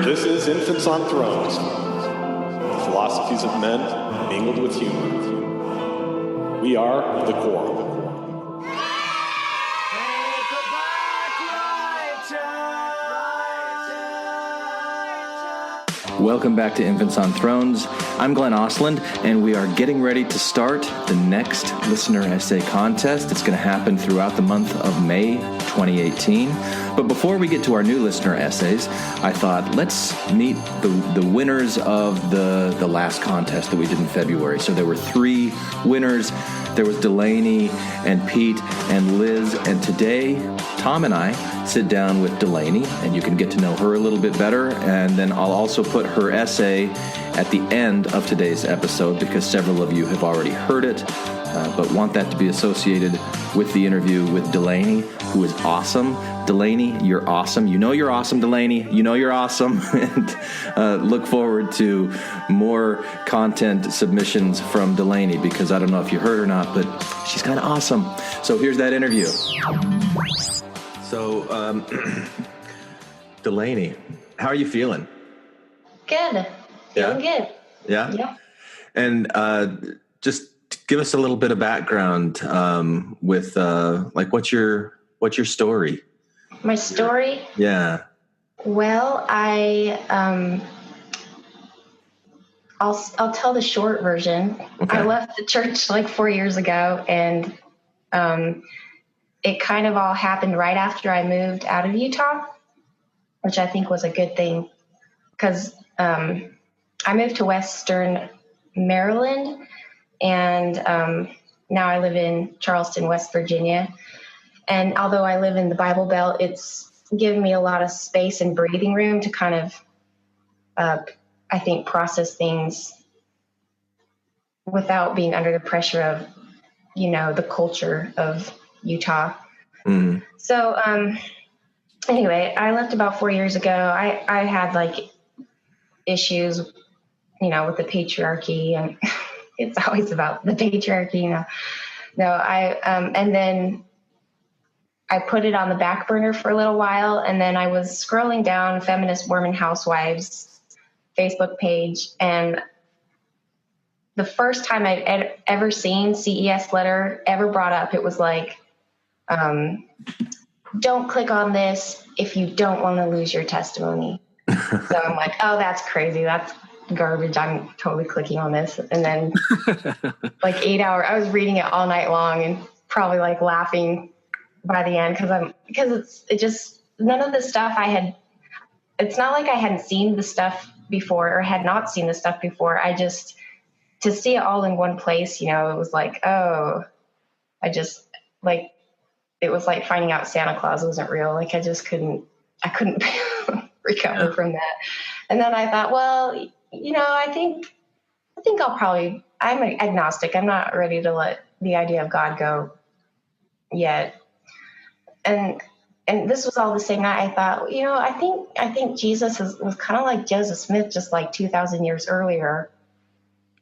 This is Infants on Thrones, the philosophies of men mingled with humor. We are the Quorum. Welcome back to Infants on Thrones. I'm Glenn Osland, and we are getting ready to start the next listener essay contest. It's going to happen throughout the month of May 2018. But before we get to our new listener essays, I thought let's meet the winners of the last contest that we did in February. So there were 3 winners. There was Delaney and Pete and Liz, and today Tom and I sit down with Delaney, and you can get to know her a little bit better, and then I'll also put her essay at the end of today's episode because several of you have already heard it, but want that to be associated with the interview with Delaney, who is awesome. Delaney, you're awesome. You know you're awesome, Delaney. You know you're awesome. And look forward to more content submissions from Delaney because I don't know if you heard or not, but she's kind of awesome. So here's that interview. So, Delaney, how are you feeling? Good. Feeling good. Yeah? Yeah. And just give us a little bit of background with like what's your story? My story? Yeah. Well, I'll tell the short version. Okay. I left the church like 4 years ago, and it kind of all happened right after I moved out of Utah, which I think was a good thing because I moved to Western Maryland, and now I live in Charleston, West Virginia. And although I live in the Bible Belt, it's given me a lot of space and breathing room to kind of, I think, process things without being under the pressure of, the culture of Utah. Mm. So anyway, I left about 4 years ago. I had like issues, with the patriarchy, and it's always about the patriarchy, and then I put it on the back burner for a little while, and then I was scrolling down Feminist Mormon Housewives Facebook page, and the first time I've ever seen CES letter ever brought up, it was like, don't click on this if you don't want to lose your testimony. So I'm like, oh, that's crazy. That's garbage. I'm totally clicking on this. And then like 8 hours, I was reading it all night long and probably like laughing by the end because it just, none of the stuff it's not like I hadn't seen the stuff before or had not seen the stuff before. To see it all in one place, it was like, oh, it was like finding out Santa Claus wasn't real. Like I couldn't recover from that. And then I thought, well, I think I'm agnostic. I'm not ready to let the idea of God go yet. And this was all the same night. I thought, I think Jesus was kind of like Joseph Smith, just like 2,000 years earlier.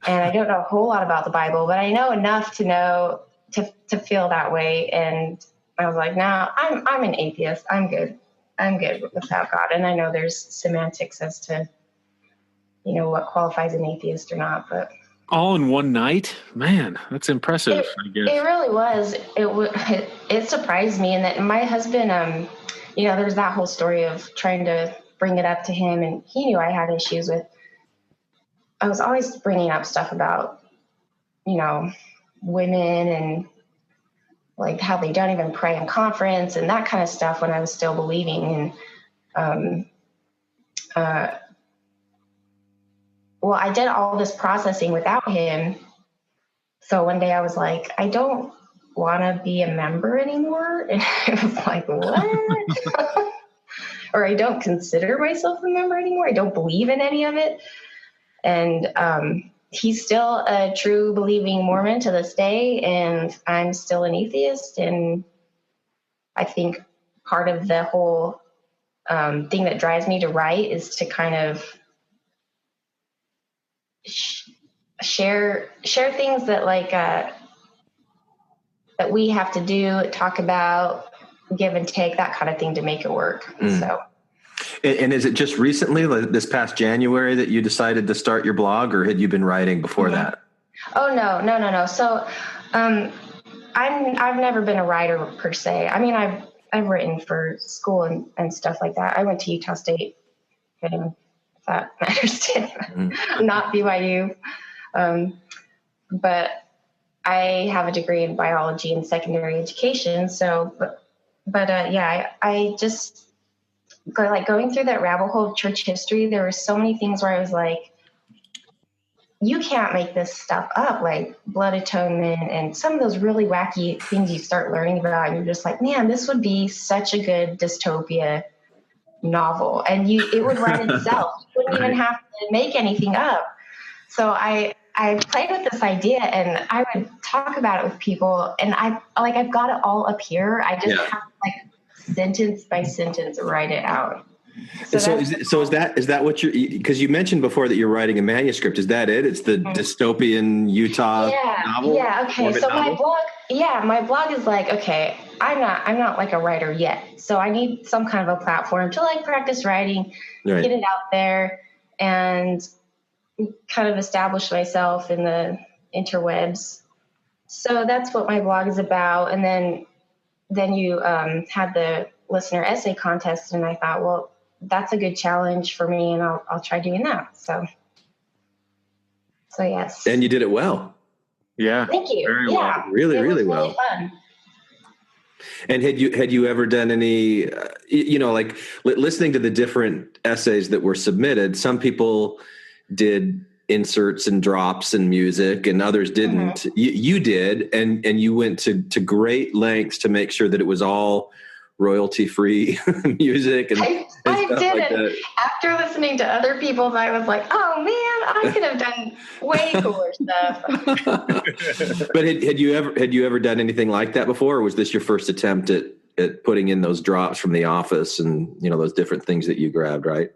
And I don't know a whole lot about the Bible, but I know enough to feel that way. And I was like, no, I'm an atheist. I'm good. I'm good without God. And I know there's semantics as to, what qualifies an atheist or not, but all in one night, man, that's impressive. I guess it really was. It surprised me, and that my husband, there's that whole story of trying to bring it up to him, and he knew I had issues with. I was always bringing up stuff about, women and like how they don't even pray in conference and that kind of stuff when I was still believing. And, well, I did all this processing without him. So one day I was like, I don't want to be a member anymore. And I was like, what? Or I don't consider myself a member anymore. I don't believe in any of it. And he's still a true believing Mormon to this day, and I'm still an atheist. And I think part of the whole thing that drives me to write is to kind of share things that that we have to do, talk about, give and take, that kind of thing to make it work. So And is it just recently, like this past January, that you decided to start your blog, or had you been writing before that? Oh, no. So I've never been a writer per se. I mean, I've written for school and stuff like that. I went to Utah State, if that matters to you. Not BYU. But I have a degree in biology and secondary education. So, I just like going through that rabbit hole of church history. There were so many things where I was like, you can't make this stuff up, like blood atonement and some of those really wacky things you start learning about. And you're just like, man, this would be such a good dystopia novel. And it would write itself. You wouldn't even have to make anything up. So I played with this idea and I would talk about it with people, and I've got it all up here. I just have to sentence by sentence write it out. So is that what you're, because you mentioned before that you're writing a manuscript. Is that it? It's the dystopian Utah novel? Yeah. Okay. So my blog is like, okay, I'm not like a writer yet. So I need some kind of a platform to like practice writing, get it out there, and kind of establish myself in the interwebs. So that's what my blog is about. And then you had the listener essay contest, and I thought, well, that's a good challenge for me, and I'll try doing that. So yes. And you did it well. Yeah. Thank you. Very well. Really, really well. Really fun. And had you ever done any, like listening to the different essays that were submitted, some people did inserts and drops and music and others didn't. Mm-hmm. You did, and you went to great lengths to make sure that it was all royalty-free music. And I did it. Like after listening to other people's, I was like, oh man, I could have done way cooler stuff. But had you ever done anything like that before, or was this your first attempt at putting in those drops from The Office and those different things that you grabbed, right?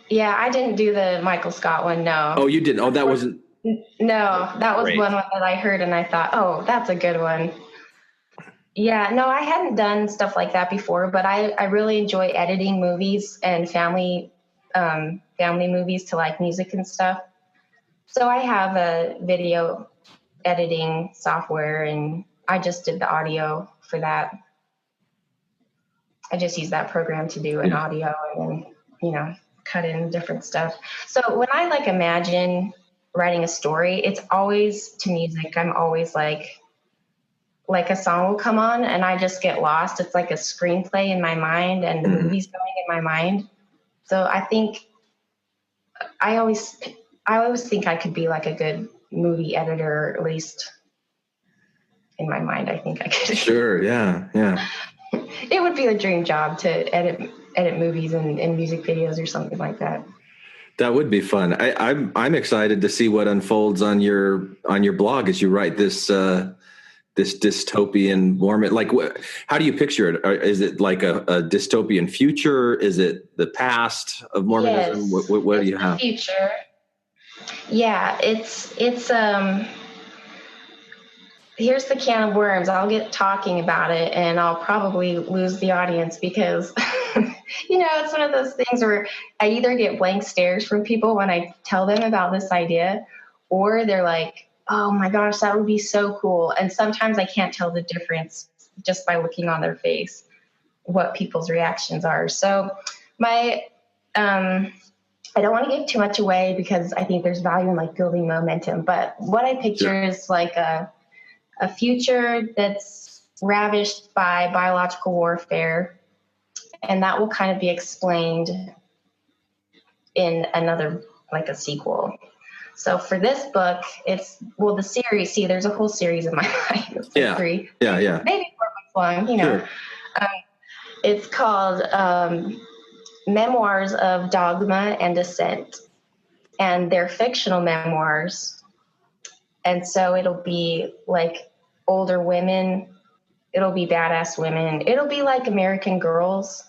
Yeah, I didn't do the Michael Scott one, no. Oh, you didn't? Oh, that wasn't... No, that was one that I heard and I thought, oh, that's a good one. Yeah, no, I hadn't done stuff like that before, but I really enjoy editing movies and family movies to like music and stuff. So I have a video editing software, and I just did the audio for that. I just use that program to do an audio and then, cut in different stuff. So when I like imagine writing a story, it's always to music. I'm always like a song will come on and I just get lost. It's like a screenplay in my mind and the movie's going in my mind. So I think I always think I could be like a good movie editor, at least in my mind. I think I could. Sure. Yeah. It would be a dream job to edit movies and music videos or something like that. That would be fun. I'm excited to see what unfolds on your blog as you write this dystopian Mormon. Like, how do you picture it? Is it like a dystopian future? Is it the past of Mormonism? Yes, what do you have? Future. Yeah, it's here's the can of worms. I'll get talking about it and I'll probably lose the audience because, it's one of those things where I either get blank stares from people when I tell them about this idea, or they're like, oh my gosh, that would be so cool. And sometimes I can't tell the difference just by looking on their face, what people's reactions are. So I don't want to give too much away because I think there's value in like building momentum, but what I picture is like a future that's ravished by biological warfare, and that will kind of be explained in another, like a sequel. So for this book, the series, there's a whole series in my mind. It's like 3. Yeah. Maybe 4 months long, Sure. It's called Memoirs of Dogma and Dissent, and they're fictional memoirs. And so it'll be like older women. It'll be badass women. It'll be like American Girls,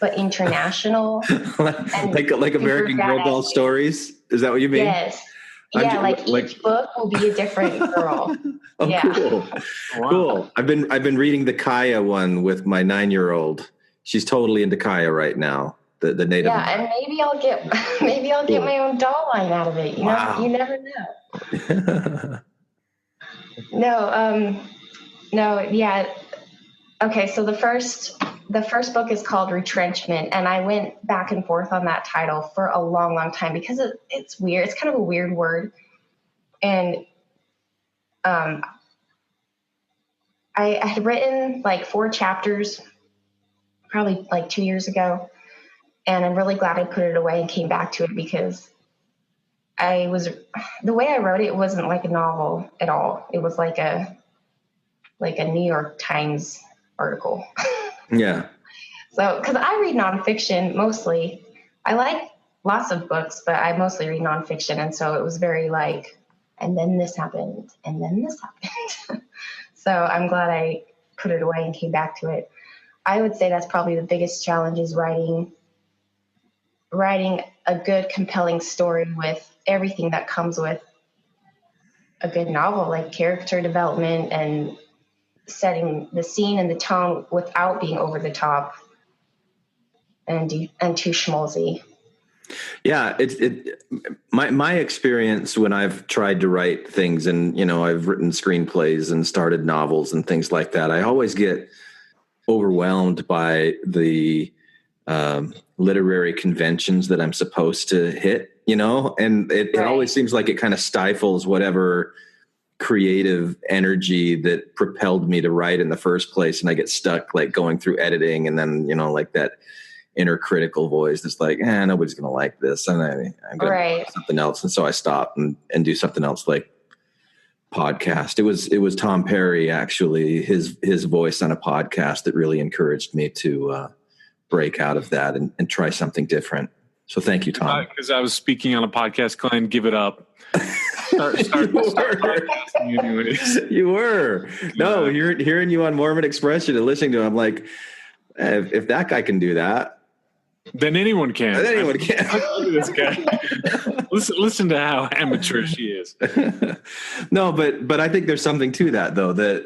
but international. like American Girl doll stories? Is that what you mean? Yes. Yeah, each book will be a different girl. Oh, yeah. Cool. Wow. Cool. I've been reading the Kaya one with my 9-year-old. She's totally into Kaya right now. the Native. Yeah, and maybe I'll get my own doll line out of it. Wow. You never know. No, yeah. Okay, so the first book is called Retrenchment, and I went back and forth on that title for a long, long time because it's weird. It's kind of a weird word, and I had written like 4 chapters, probably like 2 years ago, and I'm really glad I put it away and came back to it because the way I wrote it wasn't like a novel at all. It was like a New York Times article. Yeah. So, because I read nonfiction mostly. I like lots of books, but I mostly read nonfiction. And so it was very like, and then this happened, and then this happened. So I'm glad I put it away and came back to it. I would say that's probably the biggest challenge is writing a good, compelling story with everything that comes with a good novel, like character development and setting the scene and the tone without being over the top and too schmaltzy. Yeah, my experience when I've tried to write things, and I've written screenplays and started novels and things like that, I always get overwhelmed by the literary conventions that I'm supposed to hit, and it always seems like it kind of stifles whatever creative energy that propelled me to write in the first place. And I get stuck like going through editing, and then, like that inner critical voice that's like, nobody's going to like this. And I'm going to do something else. And so I stop and do something else, like podcast. It was Tom Perry, actually, his voice on a podcast that really encouraged me to break out of that and try something different. So thank you, Tom. Because I was speaking on a podcast, Glenn, give it up. Start You were. No, hearing you on Mormon Expression and listening to him, I'm like, if that guy can do that, then anyone can. Look at this guy. Listen to how amateur she is. No, but I think there's something to that, though, that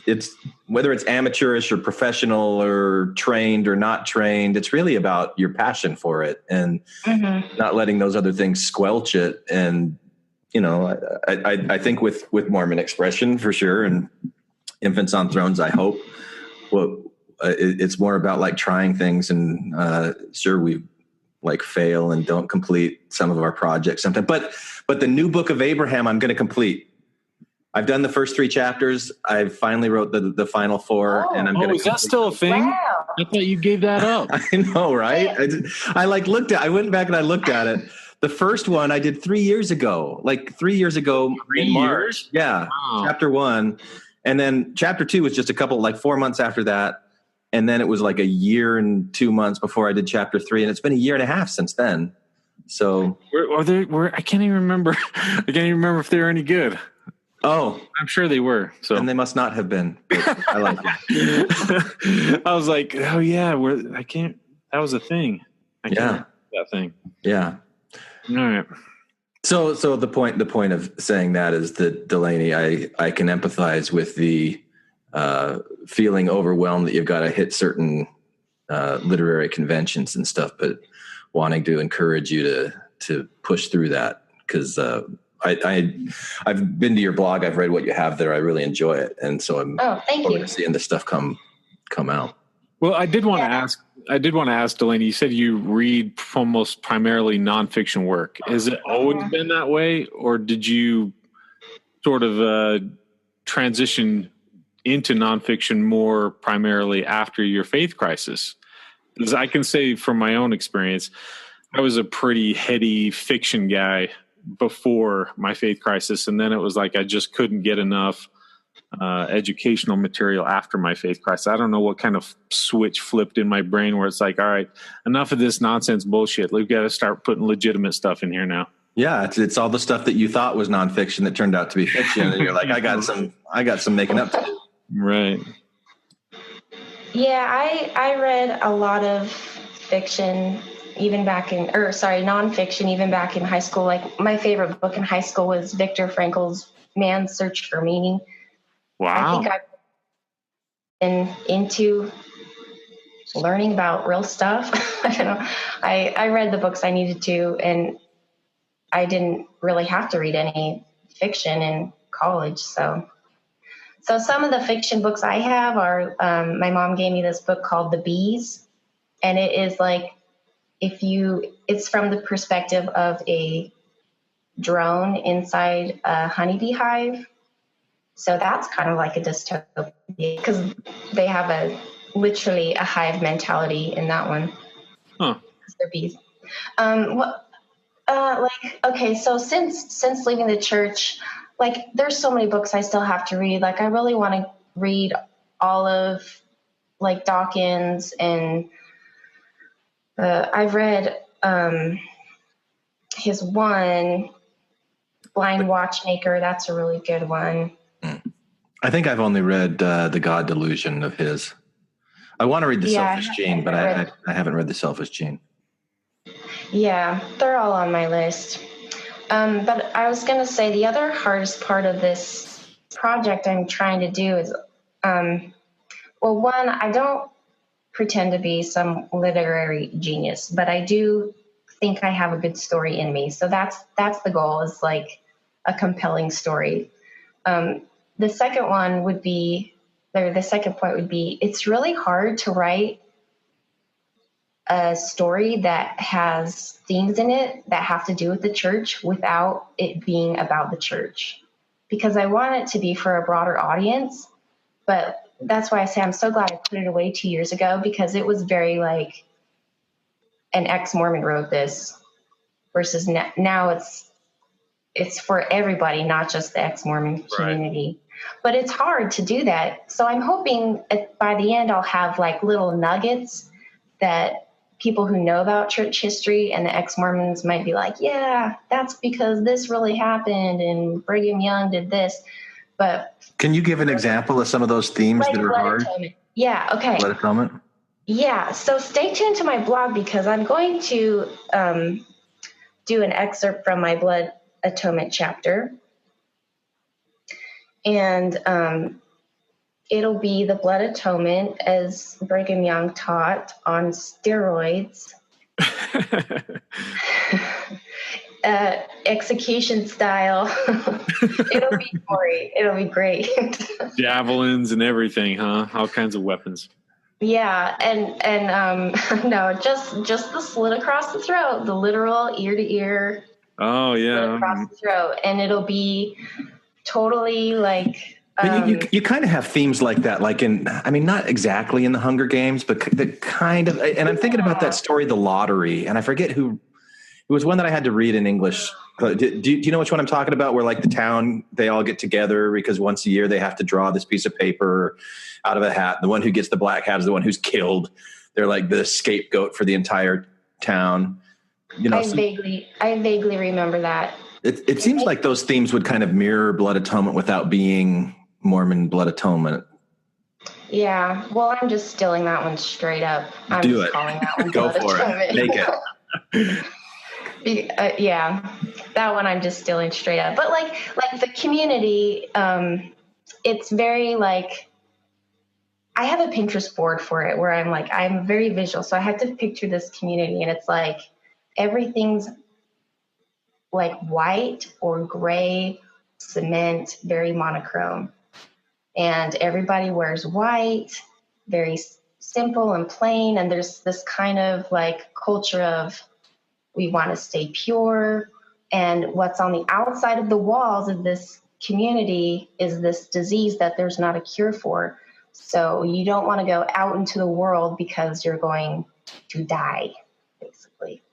it's whether it's amateurish or professional or trained or not trained, it's really about your passion for it and not letting those other things squelch it. And I think with Mormon Expression for sure, and Infants on Thrones, I hope it's more about like trying things, and sure, we like fail and don't complete some of our projects sometimes, but the new book of Abraham I'm going to complete. I've done the first 3 chapters. I finally wrote the final 4, and I'm going to. Is that still a thing? Wow. I thought you gave that up. I know, right? I went back and I looked at it. The first one I did 3 years ago, in March. Yeah. Wow. Chapter 1. And then chapter 2 was just 4 months after that. And then it was like a year and 2 months before I did chapter 3. And it's been a year and a half since then. So I can't even remember. I can't even remember if they were any good. Oh, I'm sure they were. So, and they must not have been. I like it. I was like, oh yeah, that was a thing. I can't that thing. Yeah. All right. So the point of saying that is that, Delaney, I can empathize with the feeling overwhelmed that you've got to hit certain literary conventions and stuff, but wanting to encourage you to push through that, because I've been to your blog, I've read what you have there, I really enjoy it, and so I'm thank you. Seeing this stuff come out. Well, I did want to ask Delaney, you said you read almost primarily nonfiction work. Has it always been that way, or did you sort of transition into nonfiction more primarily after your faith crisis? Because I can say from my own experience, I was a pretty heady fiction guy before my faith crisis, and then it was like I just couldn't get enough educational material after my faith crisis. I don't know what kind of switch flipped in my brain where it's like, all right, enough of this nonsense bullshit. We've got to start putting legitimate stuff in here now. Yeah, it's all the stuff that you thought was nonfiction that turned out to be fiction, and you're like, I got some making up to do. Right. Yeah, I read a lot of fiction nonfiction even back in high school. Like my favorite book in high school was Viktor Frankl's Man's Search for Meaning. Wow. I think I've been into learning about real stuff. I don't know. I read the books I needed to, and I didn't really have to read any fiction in college. So some of the fiction books I have are, my mom gave me this book called The Bees, and it is like, it's from the perspective of a drone inside a honeybee hive. So that's kind of like a dystopia, because they have literally a hive mentality in that one. Huh. They're bees. Okay, so since leaving the church, like, there's so many books I still have to read. Like, I really want to read all of, like, Dawkins, and I've read his one, Blind Watchmaker. That's a really good one. I think I've only read The God Delusion of his. I want to read The Selfish Gene, but I haven't read The Selfish Gene. Yeah, they're all on my list. But I was going to say the other hardest part of this project I'm trying to do is, one, I don't pretend to be some literary genius, but I do think I have a good story in me. So that's the goal, is like a compelling story. The second one would be, or the second point would be, it's really hard to write a story that has themes in it that have to do with the church without it being about the church, because I want it to be for a broader audience. But that's why I say I'm so glad I put it away 2 years ago, because it was very like an ex-Mormon wrote this, versus now it's for everybody, not just the ex-Mormon community. Right. But it's hard to do that. So I'm hoping by the end I'll have like little nuggets that people who know about church history and the ex-Mormons might be like, yeah, that's because this really happened and Brigham Young did this. But can you give an example of some of those themes like that are hard? Atonement. Yeah, okay. Blood Atonement? Yeah, so stay tuned to my blog, because I'm going to do an excerpt from my Blood Atonement chapter. And it'll be the Blood Atonement as Brigham Young taught, on steroids. Execution style. It'll be gory. It'll be great. Javelins and everything, huh? All kinds of weapons. Yeah, and no, just the slit across the throat, the literal ear to ear. Oh yeah, slit across the throat, and it'll be totally like. You kind of have themes like that, like not exactly in the Hunger Games, but the kind of, and I'm thinking about that story, The Lottery, and I forget who, it was one that I had to read in English. Do you know which one I'm talking about? Where like the town, they all get together because once a year they have to draw this piece of paper out of a hat. The one who gets the black hat is the one who's killed. They're like the scapegoat for the entire town. You know, I vaguely remember that. It seems like those themes would kind of mirror Blood Atonement without being Mormon Blood Atonement. Yeah, well, I'm just stealing that one straight up. I'm Do just it. Calling that one Go Blood for Atonement. it. Make it. Yeah, that one I'm just stealing straight up. But like the community, it's very like, I have a Pinterest board for it where I'm very visual, so I have to picture this community, and it's like everything's like white or gray cement, very monochrome. And everybody wears white, very simple and plain. And there's this kind of like culture of, we want to stay pure. And what's on the outside of the walls of this community is this disease that there's not a cure for. So you don't want to go out into the world because you're going to die, basically.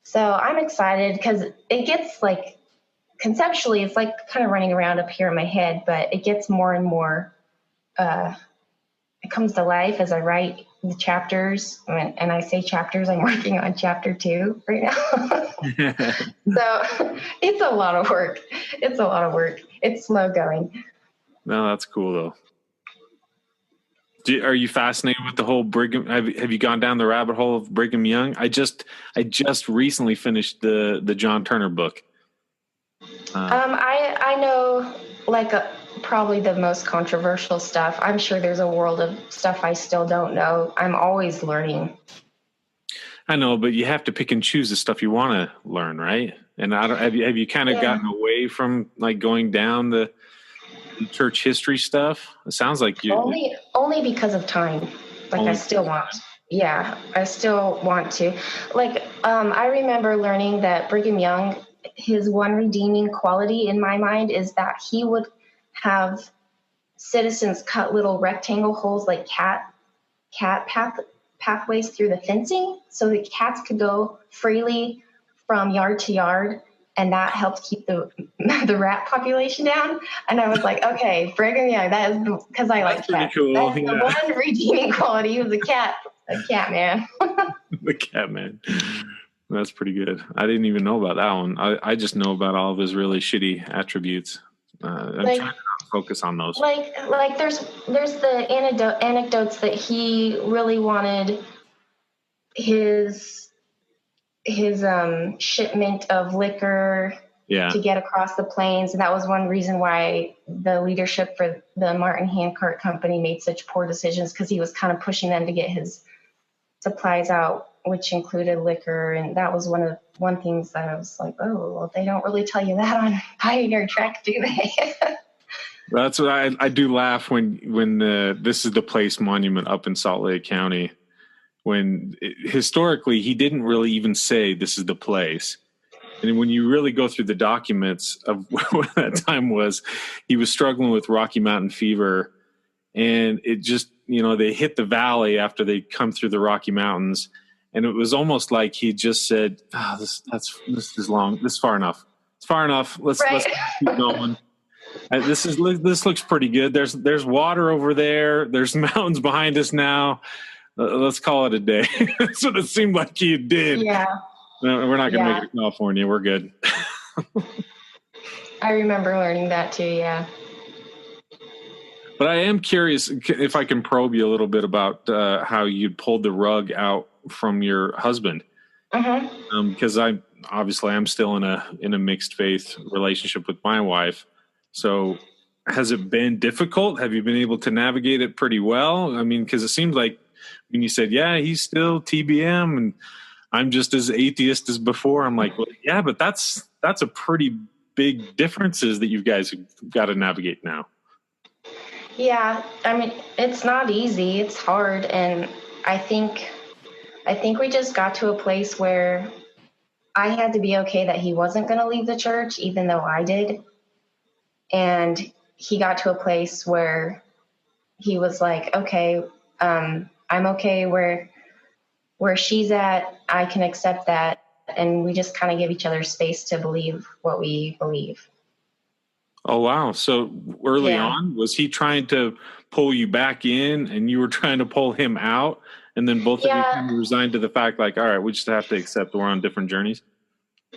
So I'm excited because it gets like, conceptually, it's like kind of running around up here in my head, but it gets more and more, it comes to life as I write the chapters. And I say chapters, I'm working on chapter 2 right now. So it's a lot of work. It's slow going. No, that's cool though. Are you fascinated with the whole Brigham? Have you gone down the rabbit hole of Brigham Young? I just recently finished the John Turner book. I know like probably the most controversial stuff. I'm sure there's a world of stuff I still don't know. I'm always learning. I know, but you have to pick and choose the stuff you want to learn, right? And have you kind of gotten away from like going down the church history stuff? It sounds like you only because of time. Like I still want to. Like I remember learning that Brigham Young, his one redeeming quality in my mind is that he would have citizens cut little rectangle holes like pathways through the fencing so the cats could go freely from yard to yard, and that helped keep the rat population down. And I was like, okay, Brigham Young, that is because I like cats. Cool. That's the one redeeming quality. He was a cat man. The cat man. That's pretty good. I didn't even know about that one. I just know about all of his really shitty attributes. I'm trying to not focus on those. Like there's the anecdotes that he really wanted his shipment of liquor to get across the plains. And that was one reason why the leadership for the Martin Handcart Company made such poor decisions, because he was kind of pushing them to get his supplies out, which included liquor. And that was one things that I was like, oh, well, they don't really tell you that on Pioneer Track, do they? That's what I do laugh when This Is the Place monument up in Salt Lake County, when historically he didn't really even say this is the place. And when you really go through the documents of what that time was, he was struggling with Rocky Mountain fever, and it just, they hit the valley after they come through the Rocky Mountains. And it was almost like he just said, this is long. This is far enough. It's far enough. Let's keep going. This looks pretty good. There's water over there. There's mountains behind us now. Let's call it a day. That's what it seemed like he did. Yeah. No, we're not going to make it to California. We're good. I remember learning that too. Yeah. But I am curious if I can probe you a little bit about how you pulled the rug out from your husband. Because I'm still in a mixed faith relationship with my wife. So has it been difficult? Have you been able to navigate it pretty well? I mean, because it seems like when you said, he's still TBM and I'm just as atheist as before, I'm like, well, yeah, but that's a pretty big differences that you guys have got to navigate now. Yeah, I mean, it's not easy. It's hard. And I think we just got to a place where I had to be okay that he wasn't going to leave the church, even though I did. And he got to a place where he was like, okay, I'm okay where she's at. I can accept that. And we just kind of give each other space to believe what we believe. Oh, wow. So early on, was he trying to pull you back in and you were trying to pull him out? And then both of you kind of resigned to the fact, like, all right, we just have to accept we're on different journeys?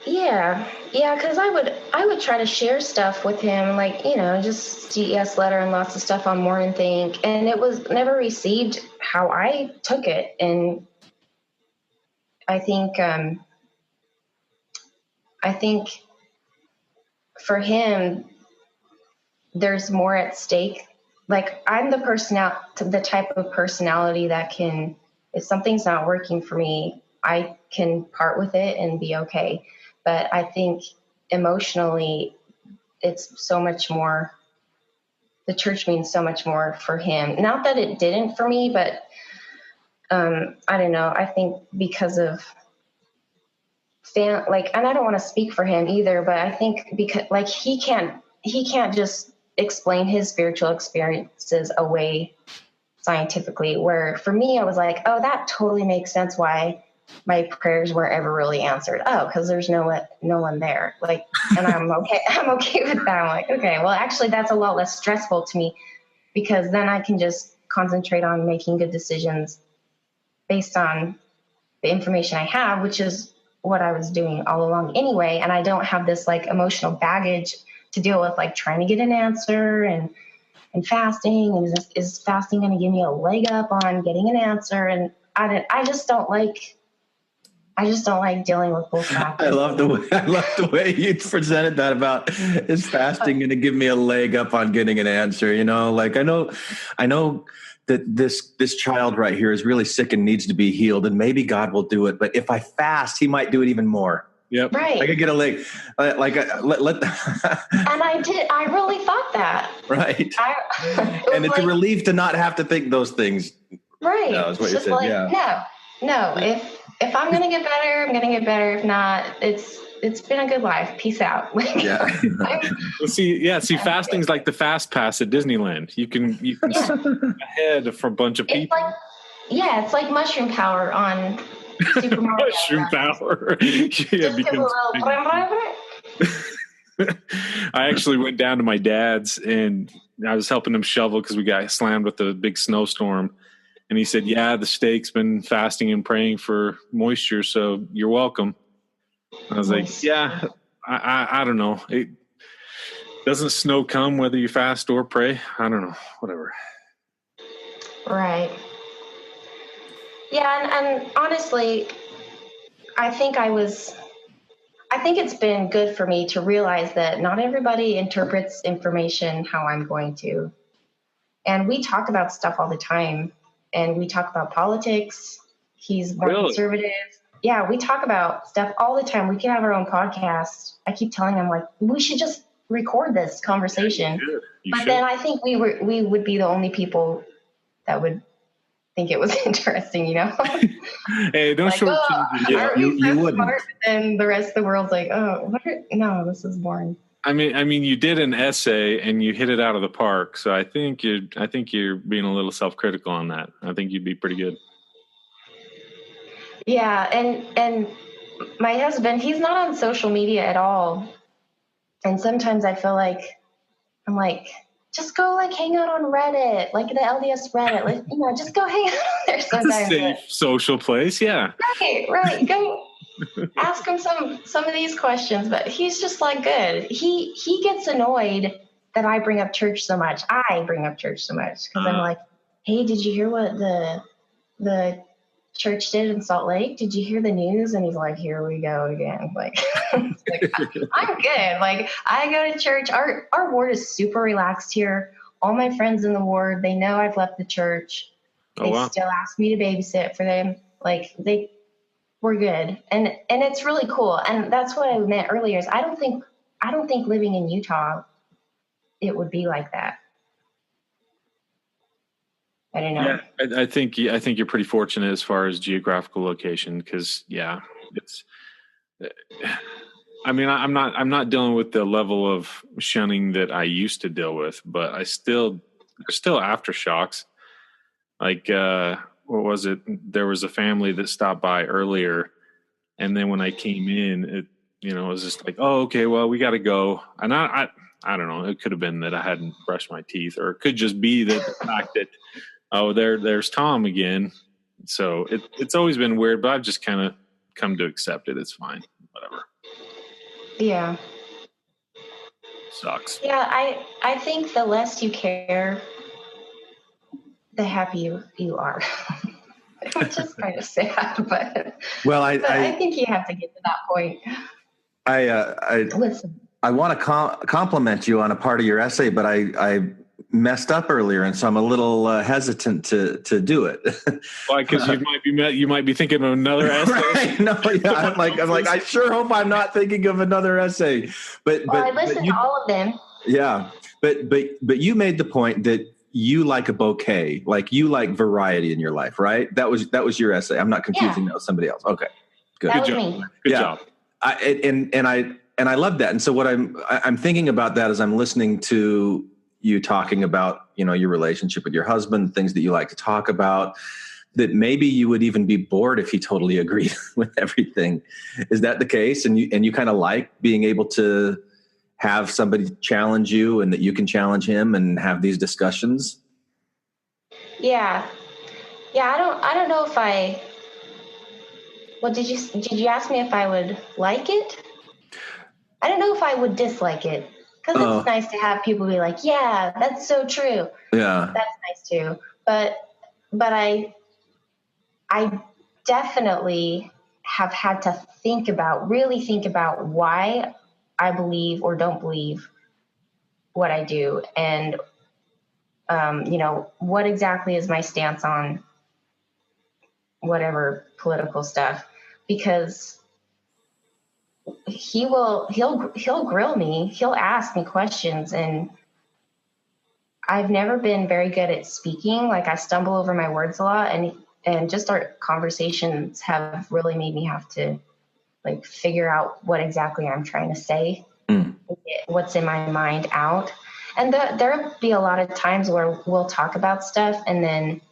Yeah, because I would try to share stuff with him, like, just CES letter and lots of stuff on More and Think, and it was never received how I took it. And I think for him, there's more at stake. Like, I'm the type of personality that can, if something's not working for me, I can part with it and be okay. But I think emotionally, it's so much more. The church means so much more for him. Not that it didn't for me, but I don't know. I think because of and I don't want to speak for him either, but I think because he can't just explain his spiritual experiences away scientifically. Where for me, I was like, oh, that totally makes sense why my prayers weren't ever really answered. Oh, because there's no one there. And I'm okay. I'm okay with that. I'm like, okay, well, actually, that's a lot less stressful to me, because then I can just concentrate on making good decisions based on the information I have, which is what I was doing all along anyway. And I don't have this emotional baggage to deal with, trying to get an answer and fasting. And is fasting going to give me a leg up on getting an answer? And I I just don't like dealing with bullcrap. I love the way you presented that about is fasting going to give me a leg up on getting an answer. You know, like I know that this child right here is really sick and needs to be healed, and maybe God will do it. But if I fast, He might do it even more. Yep. Right. I could get a leg. And I really thought that. Right. And it's a relief to not have to think those things. Right. No, is what you said. Like, yeah. No. If I'm gonna get better, I'm gonna get better. If not, it's been a good life. Peace out. Yeah. See, fasting's like the fast pass at Disneyland. You can skip ahead for a bunch of people. It's like mushroom power on Super Mario. Mushroom power. I actually went down to my dad's and I was helping him shovel because we got slammed with a big snowstorm. And he said, "Yeah, the steak's been fasting and praying for moisture, so you're welcome." I was like, "Yeah, I don't know. It doesn't snow come whether you fast or pray. I don't know, whatever." Right. Yeah, and honestly, I think it's been good for me to realize that not everybody interprets information how I'm going to. And we talk about stuff all the time. And we talk about politics. He's more conservative. Yeah, we talk about stuff all the time. We can have our own podcast. I keep telling him, like, we should just record this conversation. But then I think we would be the only people that would think it was interesting, you know? Hey, don't show you wouldn't. Smart, and the rest of the world's like, oh, no, this is boring. I mean, you did an essay and you hit it out of the park. So I think you're being a little self-critical on that. I think you'd be pretty good. Yeah, and my husband, he's not on social media at all. And sometimes I feel like I'm like, just go like hang out on Reddit, like the LDS Reddit, like, you know, just go hang out there sometimes. It's a safe social place, yeah. Right. Go. Ask him some of these questions, but he's just like good. He gets annoyed that I bring up church so much. Because I'm like, hey, did you hear what the church did in Salt Lake? Did you hear the news? And he's like, here we go again. Like, I'm good. Like, I go to church. Our ward is super relaxed here. All my friends in the ward, they know I've left the church. They still ask me to babysit for them. Like, we're good. And it's really cool. And that's what I meant earlier is I don't think living in Utah, it would be like that. I don't know. Yeah, I think you're pretty fortunate as far as geographical location because it's. I mean, I'm not dealing with the level of shunning that I used to deal with, but there's still aftershocks. Like what was it? There was a family that stopped by earlier, and then when I came in, it was just like, oh, okay, well, we got to go, and I don't know. It could have been that I hadn't brushed my teeth, or it could just be that the fact that. Oh, there's Tom again. So it's always been weird, but I've just kind of come to accept it. It's fine. Whatever. Yeah. Sucks. Yeah, I think the less you care, the happier you are. It's just kind of sad, but I think you have to get to that point. Listen. I want to compliment you on a part of your essay, but I messed up earlier, and so I'm a little hesitant to do it. Why? Because you might be thinking of another essay. Right? No, yeah. I'm like, I sure hope I'm not thinking of another essay. But I listened to all of them. Yeah, but you made the point that you like a bouquet, like you like variety in your life, right? That was your essay. I'm not confusing that with somebody else. Okay, good. That was me. Good job. And I love that. And so what I'm thinking about that as I'm listening to you talking about, your relationship with your husband, things that you like to talk about, that maybe you would even be bored if he totally agreed with everything. Is that the case? And you kind of like being able to have somebody challenge you and that you can challenge him and have these discussions? Yeah. Yeah. I don't know if did you ask me if I would like it? I don't know if I would dislike it. Because it's nice to have people be like, yeah, that's so true. Yeah. That's nice too. But I definitely have had to really think about why I believe or don't believe what I do, and what exactly is my stance on whatever political stuff, because he'll grill me, he'll ask me questions, and I've never been very good at speaking. Like, I stumble over my words a lot, and just our conversations have really made me have to like figure out what exactly I'm trying to say, get what's in my mind out. And there'll be a lot of times where we'll talk about stuff and then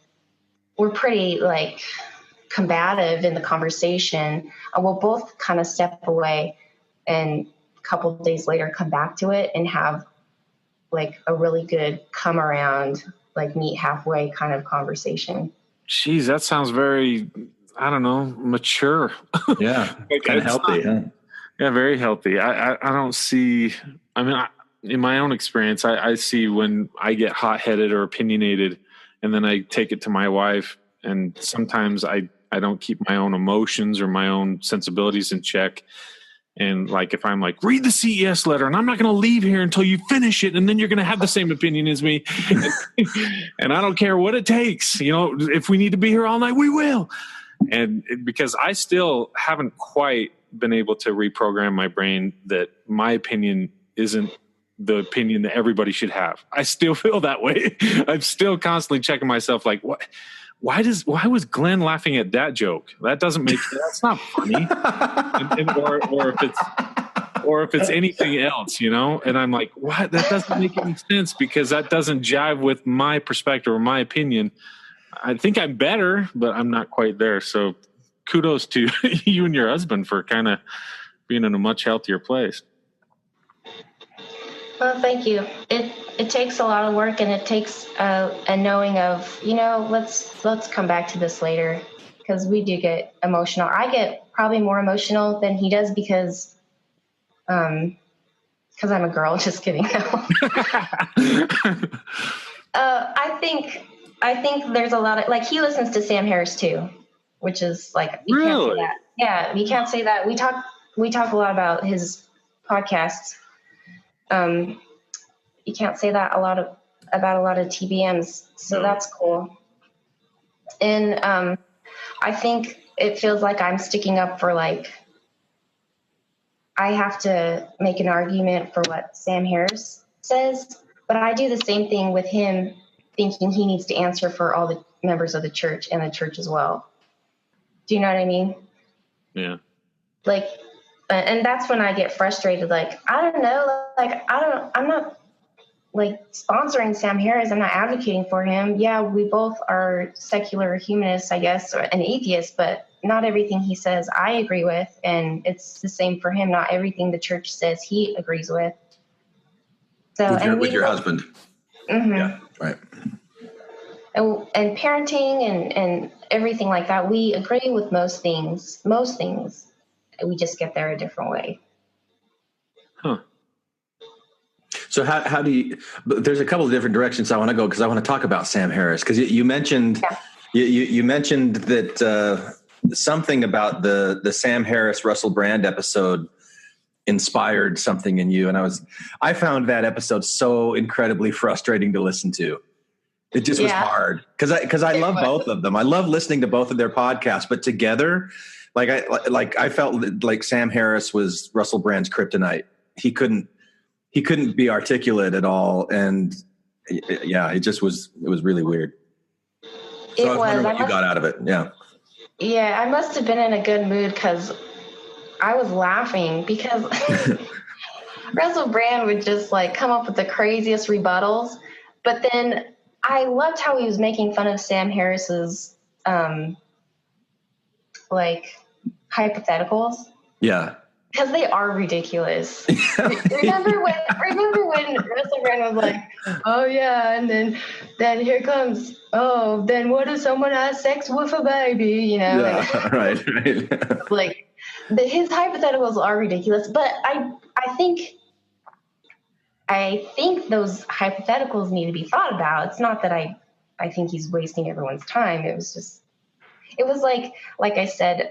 we're pretty like combative in the conversation. We'll both kind of step away and a couple of days later come back to it and have like a really good come around, like meet halfway kind of conversation. Jeez, that sounds very, I don't know, mature. Yeah, like, kind of healthy. Huh? Yeah, very healthy. I don't see, in my own experience, I see when I get hot-headed or opinionated, and then I take it to my wife, and sometimes I don't keep my own emotions or my own sensibilities in check. And like, if I'm like, read the CES letter and I'm not going to leave here until you finish it, and then you're going to have the same opinion as me. And I don't care what it takes. If we need to be here all night, we will. And because I still haven't quite been able to reprogram my brain that my opinion isn't the opinion that everybody should have. I still feel that way. I'm still constantly checking myself like, what? Why was Glenn laughing at that joke? That doesn't make sense. That's not funny. or if it's anything else, and I'm like, what? That doesn't make any sense because that doesn't jive with my perspective or my opinion. I think I'm better, but I'm not quite there. So kudos to you and your husband for kind of being in a much healthier place. Well, thank you. It takes a lot of work, and it takes a knowing of, let's come back to this later, because we do get emotional. I get probably more emotional than he does because I'm a girl. Just kidding. I think there's a lot of, like, he listens to Sam Harris too, which is like, you can't say that. Yeah, you can't say that. We talk a lot about his podcasts. You can't say that about a lot of TBMs, so that's cool. And I think it feels like I'm sticking up for, like, I have to make an argument for what Sam Harris says, but I do the same thing with him, thinking he needs to answer for all the members of the church and the church as well. Do you know what I mean? Yeah. Like, and that's when I get frustrated. Like, I don't know. Like, I'm not like sponsoring Sam Harris. I'm not advocating for him. Yeah, we both are secular humanists, I guess, or an atheist, but not everything he says I agree with. And it's the same for him. Not everything the church says he agrees with. So, with your husband. Mm-hmm. Yeah, right. And parenting and everything like that, we agree with most things. We just get there a different way. Huh. So how do you, there's a couple of different directions I want to go, because I want to talk about Sam Harris, because you mentioned, you mentioned that something about the Sam Harris Russell Brand episode inspired something in you. And I found that episode so incredibly frustrating to listen to. It just was hard because I love both of them. I love listening to both of their podcasts, but together, I felt like Sam Harris was Russell Brand's kryptonite. He couldn't be articulate at all, and it was really weird. So I was wondering what you got out of it. Yeah, I must have been in a good mood because I was laughing because Russell Brand would just like come up with the craziest rebuttals, but then I loved how he was making fun of Sam Harris's like hypotheticals. Yeah. Because they are ridiculous. Remember when Russell Brand was like, oh yeah, and then here comes, oh, then what if someone has sex with a baby, Yeah, right. Like, his hypotheticals are ridiculous, but I think those hypotheticals need to be thought about. It's not that I think he's wasting everyone's time. It was like I said,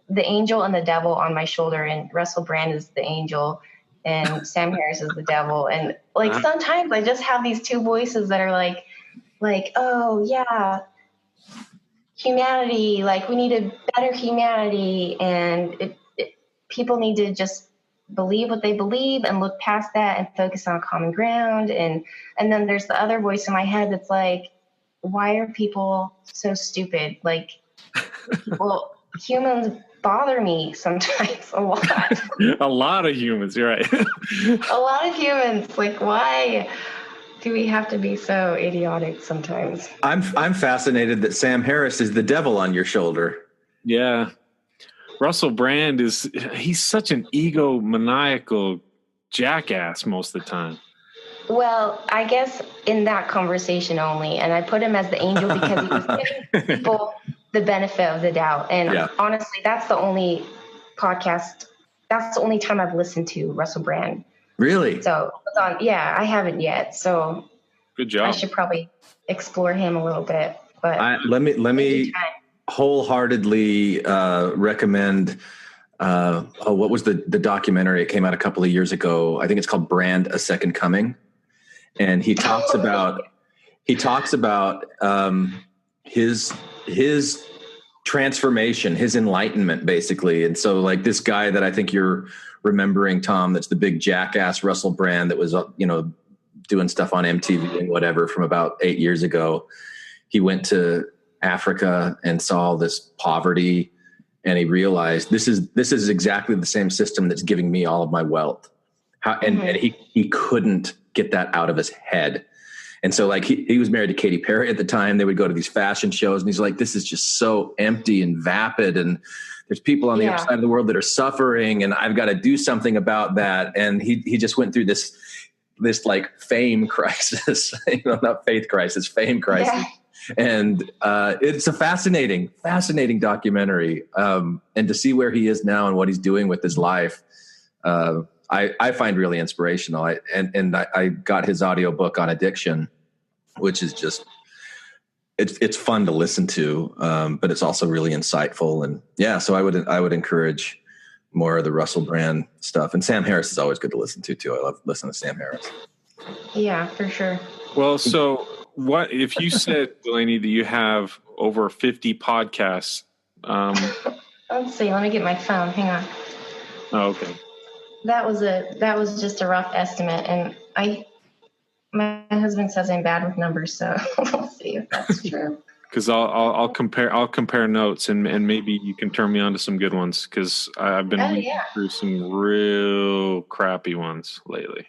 the angel and the devil on my shoulder, and Russell Brand is the angel and Sam Harris is the devil. And like sometimes I just have these two voices that are like, oh yeah, humanity, like we need a better humanity, and people need to just believe what they believe and look past that and focus on common ground. And then there's the other voice in my head that's like, why are people so stupid? Like, well, humans bother me sometimes a lot. A lot of humans, you're right. A lot of humans. Like, why do we have to be so idiotic sometimes? I'm fascinated that Sam Harris is the devil on your shoulder. Yeah. Russell Brand he's such an egomaniacal jackass most of the time. Well, I guess in that conversation only. And I put him as the angel because he was giving people the benefit of the doubt. And honestly, that's the only podcast, that's the only time I've listened to Russell Brand. Really? So, I haven't yet. So good job. I should probably explore him a little bit. But let me wholeheartedly recommend what was the documentary? It came out a couple of years ago. I think it's called Brand: A Second Coming. And he talks about his transformation, his enlightenment, basically. And so, like, this guy that I think you're remembering, Tom, that's the big jackass Russell Brand that was, doing stuff on MTV and whatever from about 8 years ago. He went to Africa and saw this poverty, and he realized this is exactly the same system that's giving me all of my wealth. And he couldn't get that out of his head. And so, like, he was married to Katy Perry at the time. They would go to these fashion shows, and he's like, this is just so empty and vapid. And there's people on the other side of the world that are suffering, and I've got to do something about that. And he just went through this like fame crisis, not faith crisis, fame crisis. Yeah. And it's a fascinating documentary. And to see where he is now and what he's doing with his life, I find really inspirational. I got his audiobook on addiction, which is just, it's fun to listen to, but it's also really insightful. And so I would encourage more of the Russell Brand stuff. And Sam Harris is always good to listen to too. I love listening to Sam Harris. Yeah, for sure. Well, so what if you said, Delaney, that you have over 50 podcasts? Let's see. Let me get my phone. Hang on. Oh, okay. That was just a rough estimate, and my husband says I'm bad with numbers, so we'll see if that's true. Because I'll compare notes, and maybe you can turn me on to some good ones, because I've been reading through some real crappy ones lately.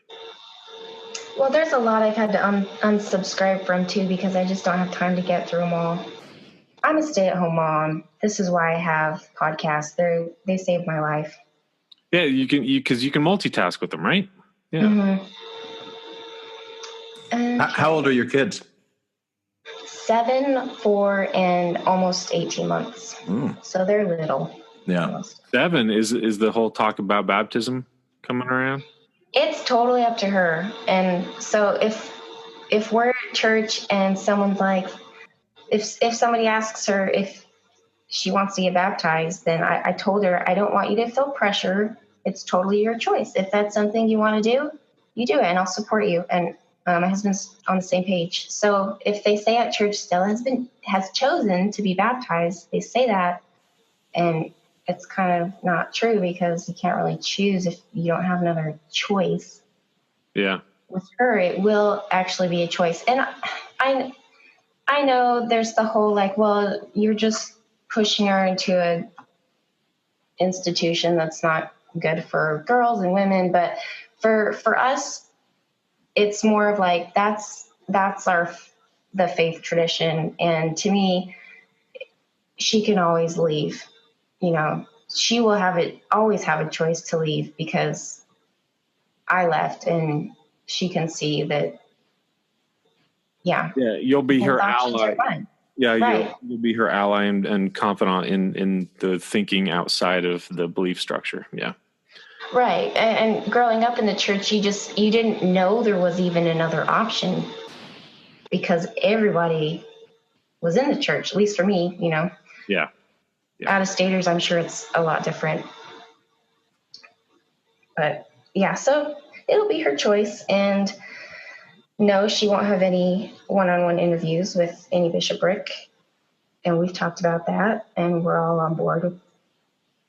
Well, there's a lot I've had to unsubscribe from too, because I just don't have time to get through them all. I'm a stay-at-home mom. This is why I have podcasts. They saved my life. Yeah, because you can multitask with them, right? Yeah. Mm-hmm. How old are your kids? 7, 4, and almost 18 months. So they're little. Yeah. Almost. 7 is the whole talk about baptism coming around? It's totally up to her. And so if we're at church and someone's like, if somebody asks her if she wants to get baptized, then I told her, I don't want you to feel pressure. It's totally your choice. If that's something you want to do, you do it, and I'll support you. And my husband's on the same page. So if they say at church, Stella has chosen to be baptized, they say that, and it's kind of not true, because you can't really choose if you don't have another choice. Yeah. With her, it will actually be a choice. And I know there's the whole like, well, you're just pushing her into a institution that's not good for girls and women. But for us, it's more of like, that's the faith tradition. And to me, she can always leave, she will always have a choice to leave, because I left, and she can see that. Yeah. Yeah. You'll be her ally. Yeah. Right. You'll be her ally and confidant in the thinking outside of the belief structure. Yeah. Right. And growing up in the church, you didn't know there was even another option, because everybody was in the church, at least for me, Yeah. Out of staters, I'm sure it's a lot different. But yeah, so it'll be her choice. And no, she won't have any one-on-one interviews with any bishopric. And we've talked about that, and we're all on board,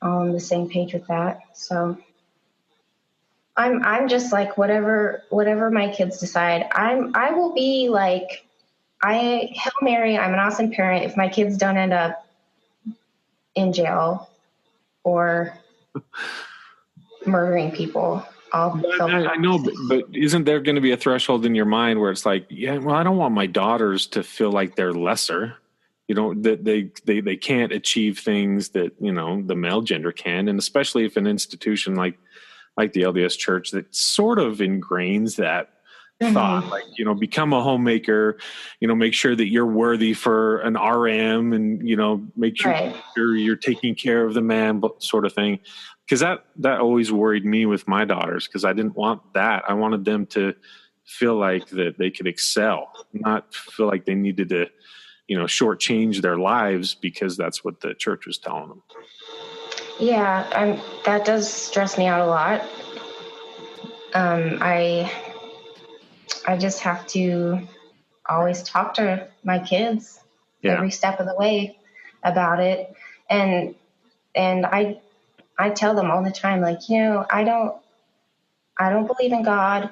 on the same page with that. So I'm just like, whatever my kids decide, I will be like, Hail Mary, I'm an awesome parent. If my kids don't end up in jail or murdering people, I know, but isn't there going to be a threshold in your mind where it's like, yeah, well, I don't want my daughters to feel like they're lesser, that they can't achieve things that, the male gender can. And especially if an institution like the LDS Church that sort of ingrains that thought, like, become a homemaker, make sure that you're worthy for an RM and, make sure you're taking care of the man sort of thing. Because that always worried me with my daughters, because I didn't want that. I wanted them to feel like that they could excel, not feel like they needed to, shortchange their lives because that's what the church was telling them. Yeah, that does stress me out a lot. I just have to always talk to my kids every step of the way about it. And I tell them all the time, like, I don't believe in God.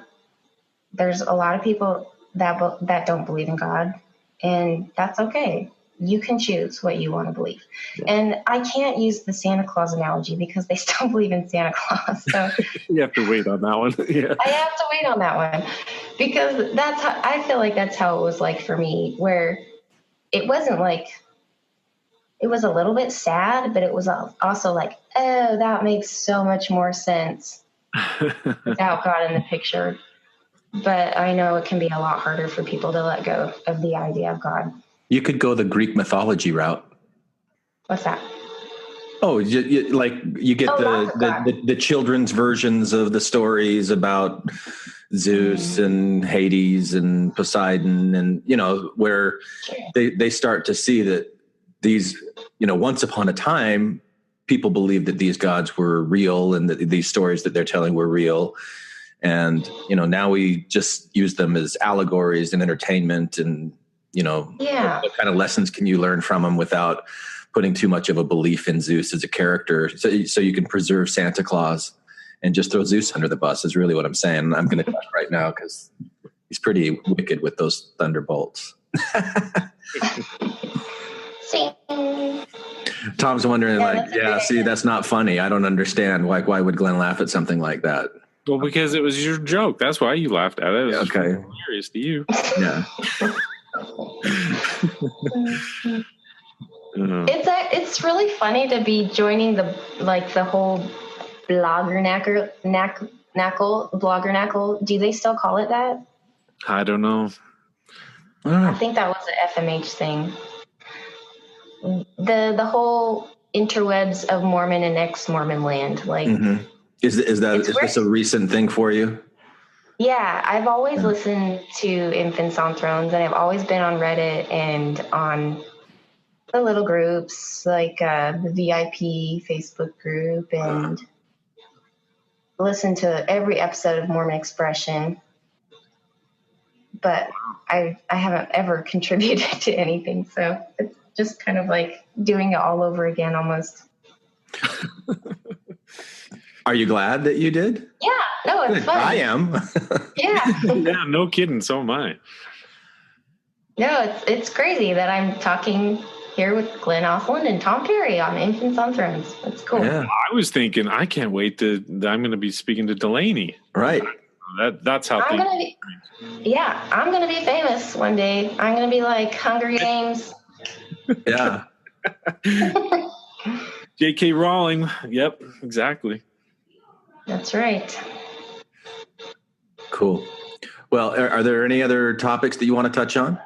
There's a lot of people that don't believe in God, and that's okay. You can choose what you want to believe. And I can't use the Santa Claus analogy because they still believe in Santa Claus. So you have to wait on that one. Yeah. I have to wait on that one because I feel like that's how it was like for me, where it wasn't like, it was a little bit sad, but it was also like, oh, that makes so much more sense without God in the picture. But I know it can be a lot harder for people to let go of the idea of God. You could go the Greek mythology route. What's that? Oh, you get the children's versions of the stories about Zeus and Hades and Poseidon, and where they start to see that these, once upon a time, people believed that these gods were real and that these stories that they're telling were real. And, now we just use them as allegories and entertainment and, what kind of lessons can you learn from them without putting too much of a belief in Zeus as a character? So you can preserve Santa Claus and just throw Zeus under the bus is really what I'm saying. I'm going to cut right now because he's pretty wicked with those thunderbolts. Tom's wondering, that's not funny. I don't understand. Why would Glenn laugh at something like that? Well, because it was your joke. That's why you laughed at it. It was hilarious to you. Yeah. It's really funny to be joining the whole blogger knackle. Do they still call it that? I don't know. I think that was an FMH thing. The whole interwebs of Mormon and ex-Mormon land, like. Mm-hmm. Is this a recent thing for you? Yeah, I've always listened to Infants on Thrones, and I've always been on Reddit and on the little groups like the VIP Facebook group, and listened to every episode of Mormon Expression. But I haven't ever contributed to anything, so it's just kind of like doing it all over again almost. Are you glad that you did? Yeah, no, it's fun. I am. Yeah. Yeah, no kidding. So am I. No, it's crazy that I'm talking here with Glenn Osland and Tom Perry on Infants on Thrones. That's cool. Yeah. I was thinking, I can't wait I'm going to be speaking to Delaney. Right. That's how I'm going to be famous one day. I'm going to be like Hunger Games. Yeah. J.K. Rowling. Yep, exactly. That's right. Cool. Well, are there any other topics that you want to touch on?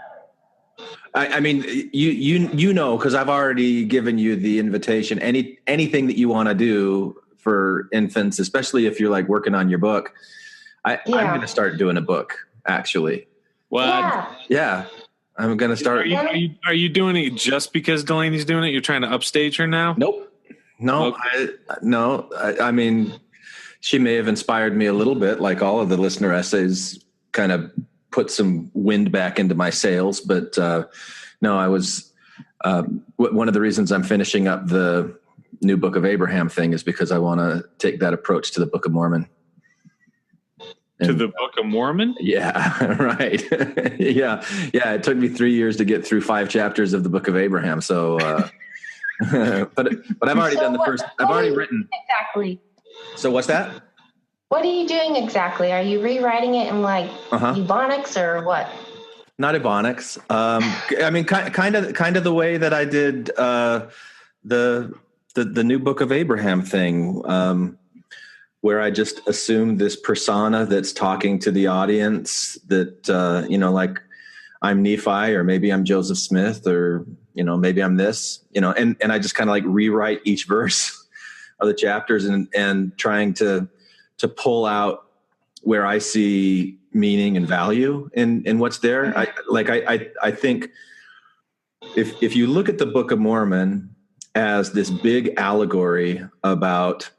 I mean, because I've already given you the invitation. Anything that you want to do for infants, especially if you're like working on your book. I'm going to start doing a book, actually. What? Yeah. I'm going to start. Are you doing it just because Delaney's doing it? You're trying to upstage her now? Nope. No, Okay. I mean, she may have inspired me a little bit, like all of the listener essays kind of put some wind back into my sails. But no, I was, one of the reasons I'm finishing up the new Book of Abraham thing is because I want to take that approach to the Book of Mormon. To the Book of Mormon? Yeah, right. yeah. It took me 3 years to get through 5 chapters of the Book of Abraham. So, but I've already done the first. I've already written. Exactly. So what's that? What are you doing exactly? Are you rewriting it in like Ebonics or what? Not Ebonics. I mean, kind of the way that I did the new Book of Abraham thing. Where I just assume this persona that's talking to the audience that, like I'm Nephi or maybe I'm Joseph Smith or, maybe I'm this, and I just kind of like rewrite each verse of the chapters and trying to pull out where I see meaning and value in what's there. I think if you look at the Book of Mormon as this big allegory about,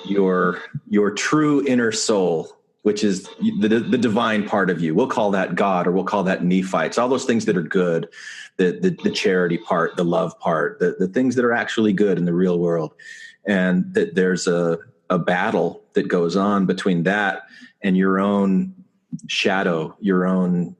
your true inner soul, which is the divine part of you. We'll call that God, or we'll call that Nephi. It's all those things that are good, the charity part, the love part, the things that are actually good in the real world. And that there's a battle that goes on between that and your own shadow, your own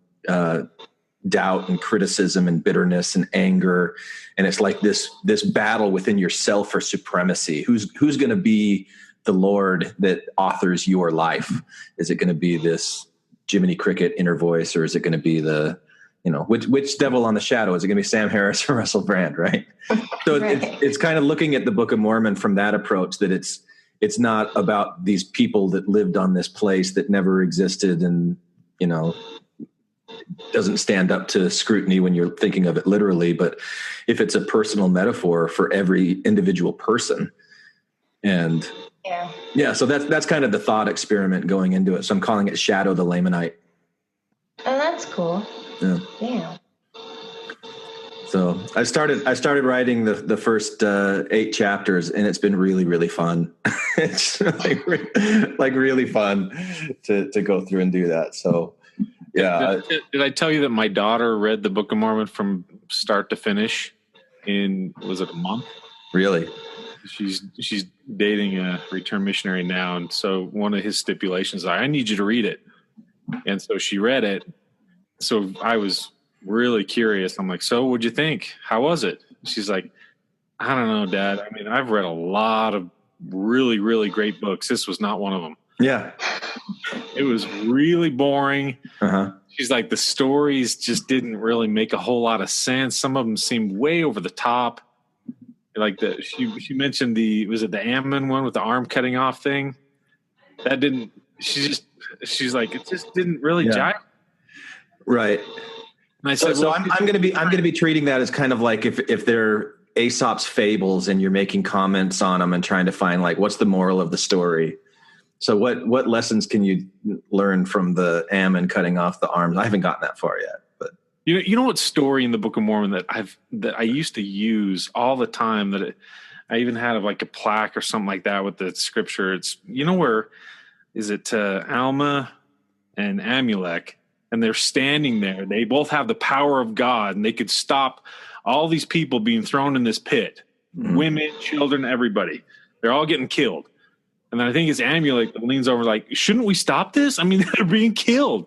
doubt and criticism and bitterness and anger. And it's like this battle within yourself for supremacy. Who's going to be the Lord that authors your life? Is it going to be this Jiminy Cricket inner voice, or is it going to be the, which devil on the shadow? Is it going to be Sam Harris or Russell Brand? Right. So Right. It's kind of looking at the Book of Mormon from that approach, that it's not about these people that lived on this place that never existed and, doesn't stand up to scrutiny when you're thinking of it literally, but if it's a personal metaphor for every individual person. And so that's kind of the thought experiment going into it. So I'm calling it Shadow the Lamanite. Oh, that's cool. Yeah. So I started writing the first 8 chapters, and it's been really, really fun. It's like really fun to go through and do that. So yeah. Did I tell you that my daughter read the Book of Mormon from start to finish in, was it a month? Really? She's dating a return missionary now, and so one of his stipulations is, I need you to read it. And so she read it. So I was really curious. I'm like, so what'd you think? How was it? She's like, I don't know, Dad. I mean, I've read a lot of really, really great books. This was not one of them. Yeah. It was really boring. Uh-huh. She's like, the stories just didn't really make a whole lot of sense. Some of them seemed way over the top. Like she mentioned was it the Ammon one with the arm cutting off thing? That didn't, she's like, it just didn't really jive. Right. And I said, so I'm going to be treating that as kind of like if they're Aesop's fables and you're making comments on them and trying to find like, what's the moral of the story? So what lessons can you learn from the Ammon cutting off the arms? I haven't gotten that far yet, but you know what story in the Book of Mormon that I used to use all the time, I even had like a plaque or something like that with the scripture. It's, where is it Alma and Amulek, and they're standing there. They both have the power of God, and they could stop all these people being thrown in this pit, women, children, everybody. They're all getting killed. And then I think it's Amulek that leans over like, shouldn't we stop this? I mean, they're being killed.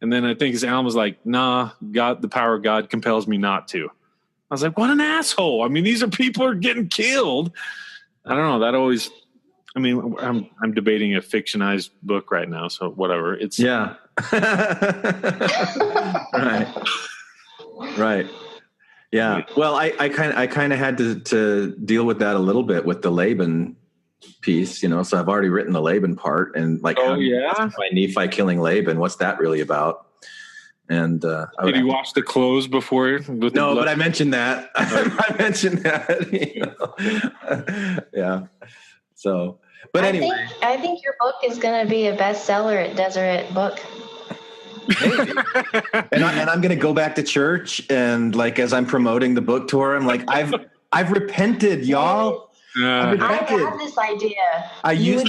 And then I think it's Alma's like, nah, God, the power of God compels me not to. I was like, what an asshole. I mean, these are people who are getting killed. I don't know. That always, I mean, I'm debating a fictionized book right now. So whatever. It's yeah. Right. Yeah. Well, I kind of had to deal with that a little bit with the Laban piece, so I've already written the Laban part, and like, by Nephi killing Laban, what's that really about? And did you wash the clothes before? No, but I mentioned that. I mentioned that. Yeah. So, but anyway, I think your book is going to be a bestseller at Deseret Book. Maybe. and I'm going to go back to church, and like as I'm promoting the book tour, I'm like, I've repented, y'all. I've repented. I had this idea. I used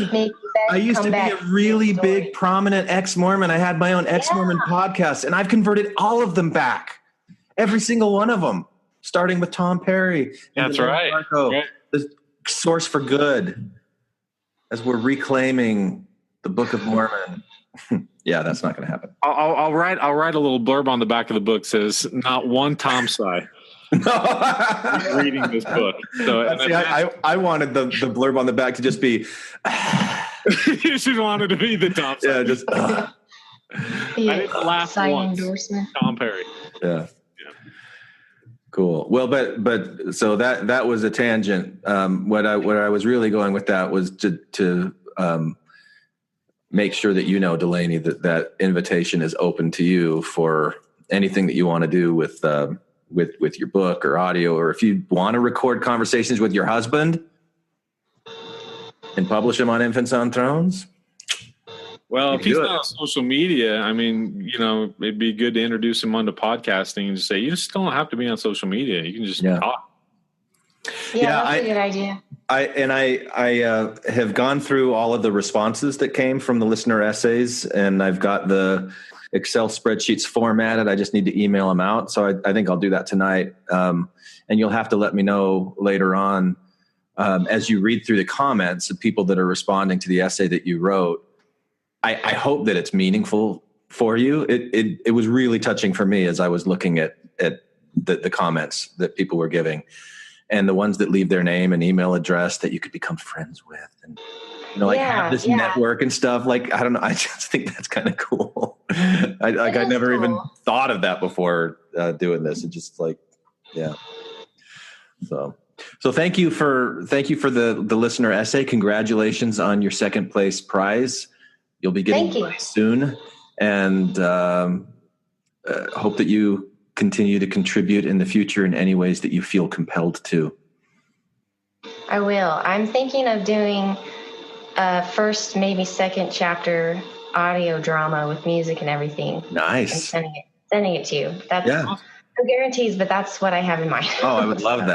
to be a really big, prominent ex-Mormon. I had my own ex-Mormon podcast, and I've converted all of them back. Every single one of them, starting with Tom Perry. That's right. Darco, right. The source for good, as we're reclaiming the Book of Mormon. Yeah, that's not going to happen. I'll write a little blurb on the back of the book. Says not one Tom Sy. Reading this book. So see, I wanted the blurb on the back to just be. You should want it to be the Tom Sy. Yeah, just. I didn't laugh once. Endorsement. Tom Perry. Yeah. Cool. Well, but so that was a tangent. What I was really going with that was to make sure that you know, Delaney, that invitation is open to you for anything that you want to do with your book or audio, or if you want to record conversations with your husband and publish them on Infants on Thrones. Well, if he's not on social media, I mean, it'd be good to introduce him onto podcasting and just say, you just don't have to be on social media. You can just talk. Yeah, that's a good idea. I have gone through all of the responses that came from the listener essays, and I've got the Excel spreadsheets formatted. I just need to email them out. So I think I'll do that tonight. And you'll have to let me know later on as you read through the comments of people that are responding to the essay that you wrote. I hope that it's meaningful for you. It was really touching for me as I was looking at the comments that people were giving, and the ones that leave their name and email address that you could become friends with, and have this network and stuff. Like, I don't know. I just think that's kind of cool. I never even thought of that before doing this. It just So thank you for the listener essay. Congratulations on your second place prize. You'll be getting it soon, and hope that you continue to contribute in the future in any ways that you feel compelled to. I will. I'm thinking of doing first, maybe second chapter audio drama with music and everything. Nice. And sending it to you. That's no guarantees, but that's what I have in mind. Oh, I would love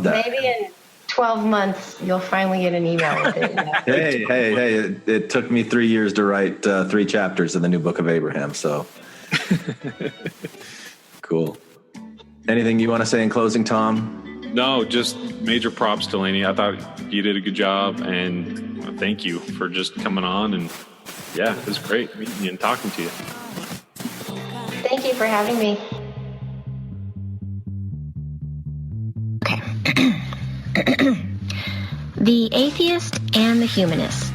that. Maybe in 12 months, you'll finally get an email with it. Hey, it took me 3 years to write 3 chapters of the new Book of Abraham, so. Cool. Anything you want to say in closing, Tom? No, just major props, Delaney. I thought you did a good job, and thank you for just coming on. And it was great meeting you and talking to you. Thank you for having me. The Atheist and the Humanist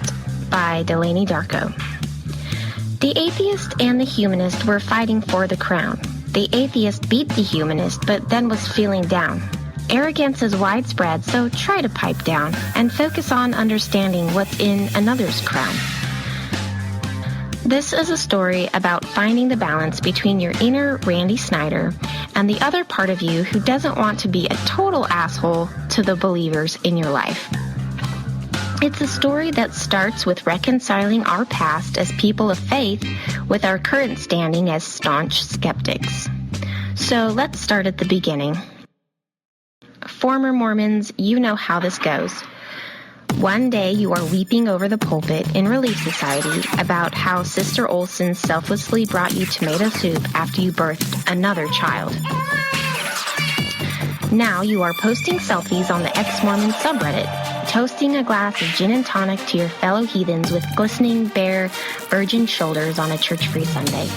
by Delany Darco. The atheist and the humanist were fighting for the crown. The atheist beat the humanist, but then was feeling down. Arrogance is widespread, so try to pipe down and focus on understanding what's in another's crown. This is a story about finding the balance between your inner Randy Snyder and the other part of you who doesn't want to be a total asshole to the believers in your life. It's a story that starts with reconciling our past as people of faith with our current standing as staunch skeptics. So let's start at the beginning. Former Mormons, you know how this goes. One day you are weeping over the pulpit in Relief Society about how Sister Olson selflessly brought you tomato soup after you birthed another child. Now you are posting selfies on the ex-Mormon subreddit, toasting a glass of gin and tonic to your fellow heathens with glistening, bare, virgin shoulders on a church-free Sunday.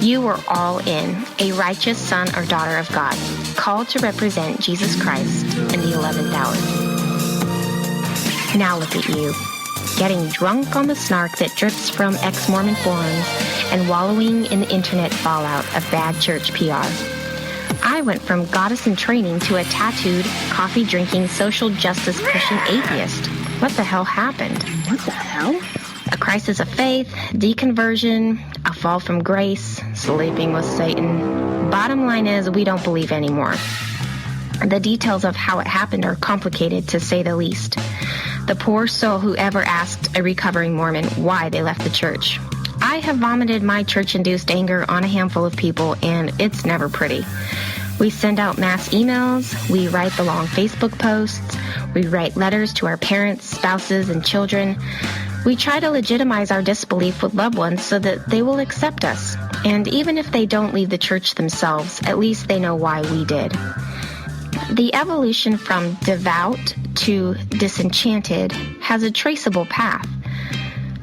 You were all in, a righteous son or daughter of God, called to represent Jesus Christ in the 11th hour. Now look at you, getting drunk on the snark that drips from ex-Mormon forums and wallowing in the internet fallout of bad church PR. I went from goddess in training to a tattooed, coffee-drinking, social justice-pushing atheist. What the hell happened? What the hell? A crisis of faith, deconversion, a fall from grace, sleeping with Satan. Bottom line is, we don't believe anymore. The details of how it happened are complicated, to say the least. The poor soul who ever asked a recovering Mormon why they left the church. I have vomited my church-induced anger on a handful of people, and it's never pretty. We send out mass emails, we write the long Facebook posts, we write letters to our parents, spouses, and children. We try to legitimize our disbelief with loved ones so that they will accept us. And even if they don't leave the church themselves, at least they know why we did. The evolution from devout to disenchanted has a traceable path.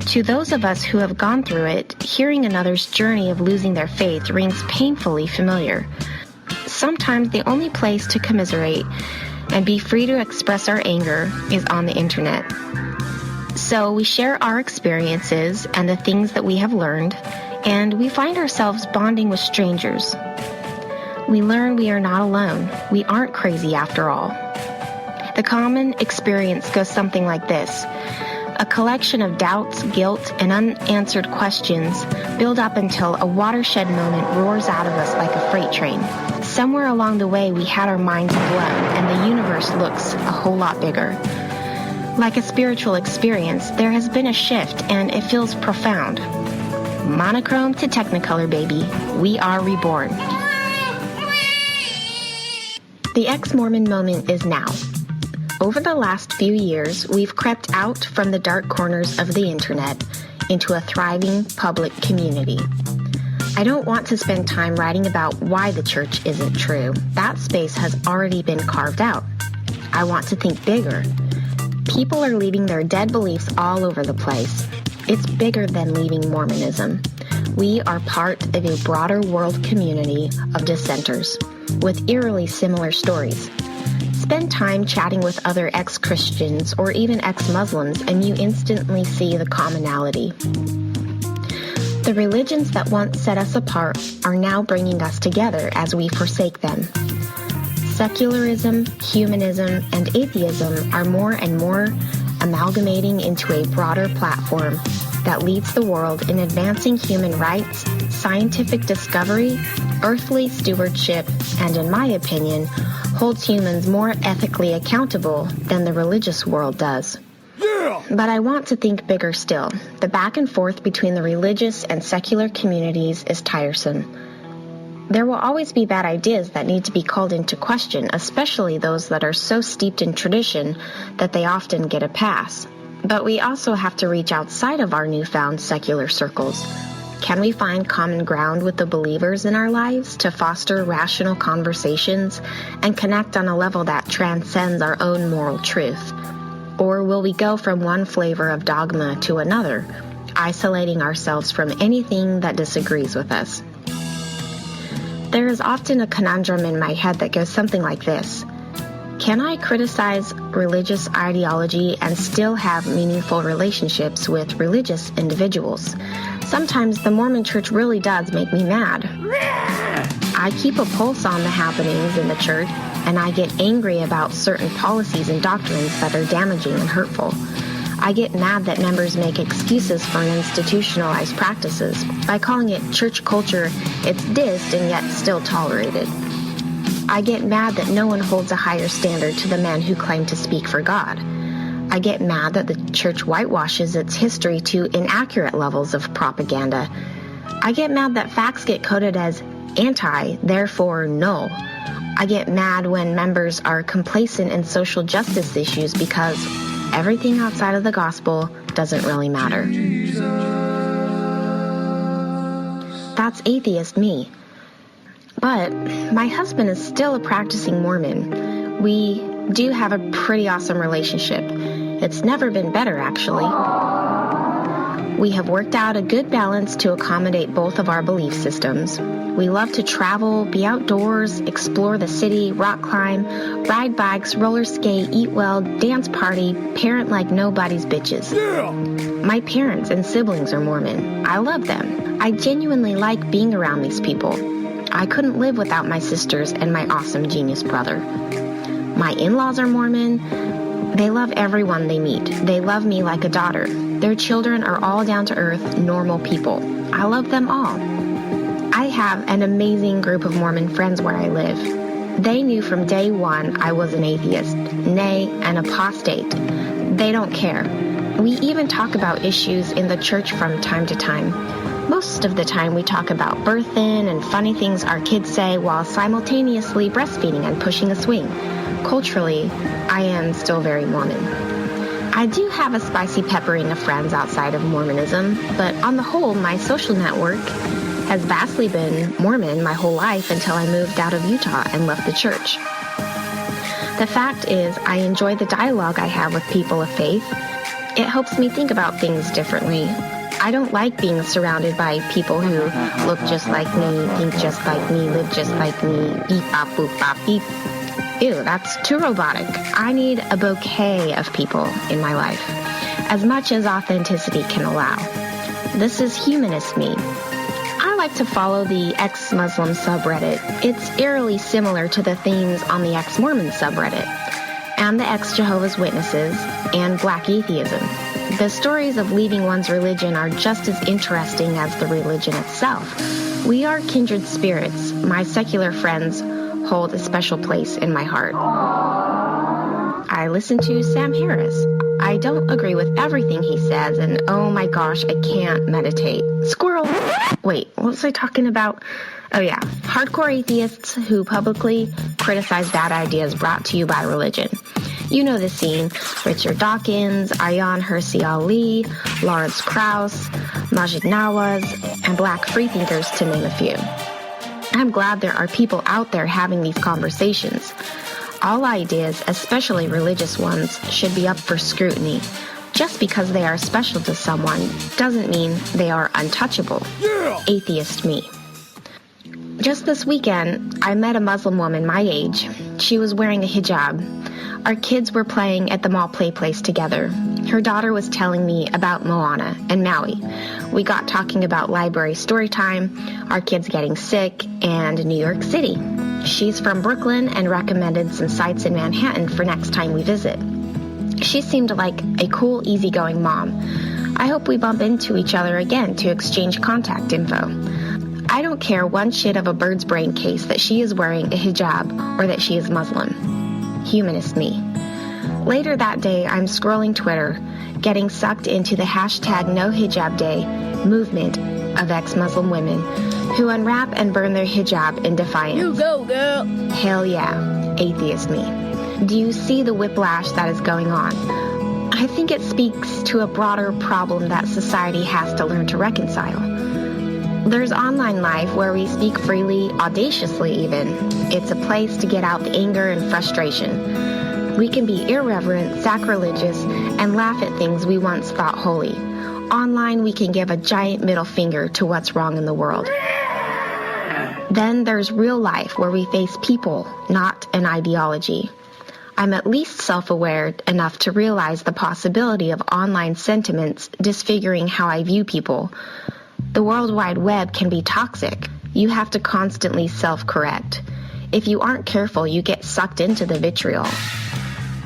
To those of us who have gone through it, hearing another's journey of losing their faith rings painfully familiar. Sometimes the only place to commiserate and be free to express our anger is on the internet. So we share our experiences and the things that we have learned, and we find ourselves bonding with strangers. We learn we are not alone. We aren't crazy after all. The common experience goes something like this. A collection of doubts, guilt, and unanswered questions build up until a watershed moment roars out of us like a freight train. Somewhere along the way, we had our minds blown, and the universe looks a whole lot bigger. Like a spiritual experience, there has been a shift, and it feels profound. Monochrome to Technicolor, baby. We are reborn. The ex-Mormon moment is now. Over the last few years, we've crept out from the dark corners of the internet into a thriving public community. I don't want to spend time writing about why the church isn't true. That space has already been carved out. I want to think bigger. People are leaving their dead beliefs all over the place. It's bigger than leaving Mormonism. We are part of a broader world community of dissenters with eerily similar stories. Spend time chatting with other ex-Christians or even ex-Muslims and you instantly see the commonality. The religions that once set us apart are now bringing us together as we forsake them. Secularism, humanism, and atheism are more and more amalgamating into a broader platform that leads the world in advancing human rights, scientific discovery, earthly stewardship, and in my opinion, holds humans more ethically accountable than the religious world does. Yeah! But I want to think bigger still. The back and forth between the religious and secular communities is tiresome. There will always be bad ideas that need to be called into question, especially those that are so steeped in tradition that they often get a pass. But we also have to reach outside of our newfound secular circles. Can we find common ground with the believers in our lives to foster rational conversations and connect on a level that transcends our own moral truth? Or will we go from one flavor of dogma to another, isolating ourselves from anything that disagrees with us? There is often a conundrum in my head that goes something like this. Can I criticize religious ideology and still have meaningful relationships with religious individuals? Sometimes the Mormon Church really does make me mad. I keep a pulse on the happenings in the church, and I get angry about certain policies and doctrines that are damaging and hurtful. I get mad that members make excuses for institutionalized practices. By calling it church culture, it's dissed and yet still tolerated. I get mad that no one holds a higher standard to the men who claim to speak for God. I get mad that the church whitewashes its history to inaccurate levels of propaganda. I get mad that facts get coded as anti, therefore null. I get mad when members are complacent in social justice issues because everything outside of the gospel doesn't really matter. That's atheist me. But my husband is still a practicing Mormon. We do have a pretty awesome relationship. It's never been better, actually. We have worked out a good balance to accommodate both of our belief systems. We love to travel, be outdoors, explore the city, rock climb, ride bikes, roller skate, eat well, dance party, parent like nobody's bitches. Yeah! My parents and siblings are Mormon. I love them. I genuinely like being around these people. I couldn't live without my sisters and my awesome genius brother. My in-laws are Mormon. They love everyone they meet. They love me like a daughter. Their children are all down-to-earth, normal people. I love them all. I have an amazing group of Mormon friends where I live. They knew from day one I was an atheist, nay, an apostate. They don't care. We even talk about issues in the church from time to time. most of the time we talk about birth-in and funny things our kids say while simultaneously breastfeeding and pushing a swing. Culturally, I am still very Mormon. I do have a spicy peppering of friends outside of Mormonism, but on the whole, my social network has vastly been Mormon my whole life until I moved out of Utah and left the church. The fact is, I enjoy the dialogue I have with people of faith. It helps me think about things differently. I don't like being surrounded by people who look just like me, think just like me, live just like me, beep, bop, boop, bop, beep. Ew, that's too robotic. I need a bouquet of people in my life, as much as authenticity can allow. This is humanist me. I like to follow the ex-Muslim subreddit. It's eerily similar to the themes on the ex-Mormon subreddit, and the ex-Jehovah's Witnesses, and Black atheism. The stories of leaving one's religion are just as interesting as the religion itself. We are kindred spirits. My secular friends hold a special place in my heart. I listen to Sam Harris. I don't agree with everything he says, and oh my gosh, I can't meditate. Squirrel! Wait, what was I talking about? Oh yeah, hardcore atheists who publicly criticize bad ideas brought to you by religion. You know the scene. Richard Dawkins, Ayaan Hirsi Ali, Lawrence Krauss, Majid Nawaz, and black freethinkers, to name a few. I'm glad there are people out there having these conversations. All ideas, especially religious ones, should be up for scrutiny. Just because they are special to someone doesn't mean they are untouchable. Yeah! Atheist me. Just this weekend, I met a Muslim woman my age. She was wearing a hijab. Our kids were playing at the mall play place together. Her daughter was telling me about Moana and Maui. We got talking about library story time, our kids getting sick, and New York City. She's from Brooklyn and recommended some sites in Manhattan for next time we visit. She seemed like a cool, easygoing mom. I hope we bump into each other again to exchange contact info. I don't care one shit of a bird's brain case that she is wearing a hijab or that she is Muslim. Humanist me. Later that day, I'm scrolling Twitter, getting sucked into the hashtag No Hijab Day movement of ex-Muslim women who unwrap and burn their hijab in defiance. You go, girl! Hell yeah, atheist me. Do you see the whiplash that is going on? I think it speaks to a broader problem that society has to learn to reconcile. There's online life where we speak freely, audaciously even. It's a place to get out the anger and frustration. We can be irreverent, sacrilegious, and laugh at things we once thought holy. Online, we can give a giant middle finger to what's wrong in the world. Then there's real life where we face people, not an ideology. I'm at least self-aware enough to realize the possibility of online sentiments disfiguring how I view people. The World Wide Web can be toxic. You have to constantly self-correct. If you aren't careful, you get sucked into the vitriol.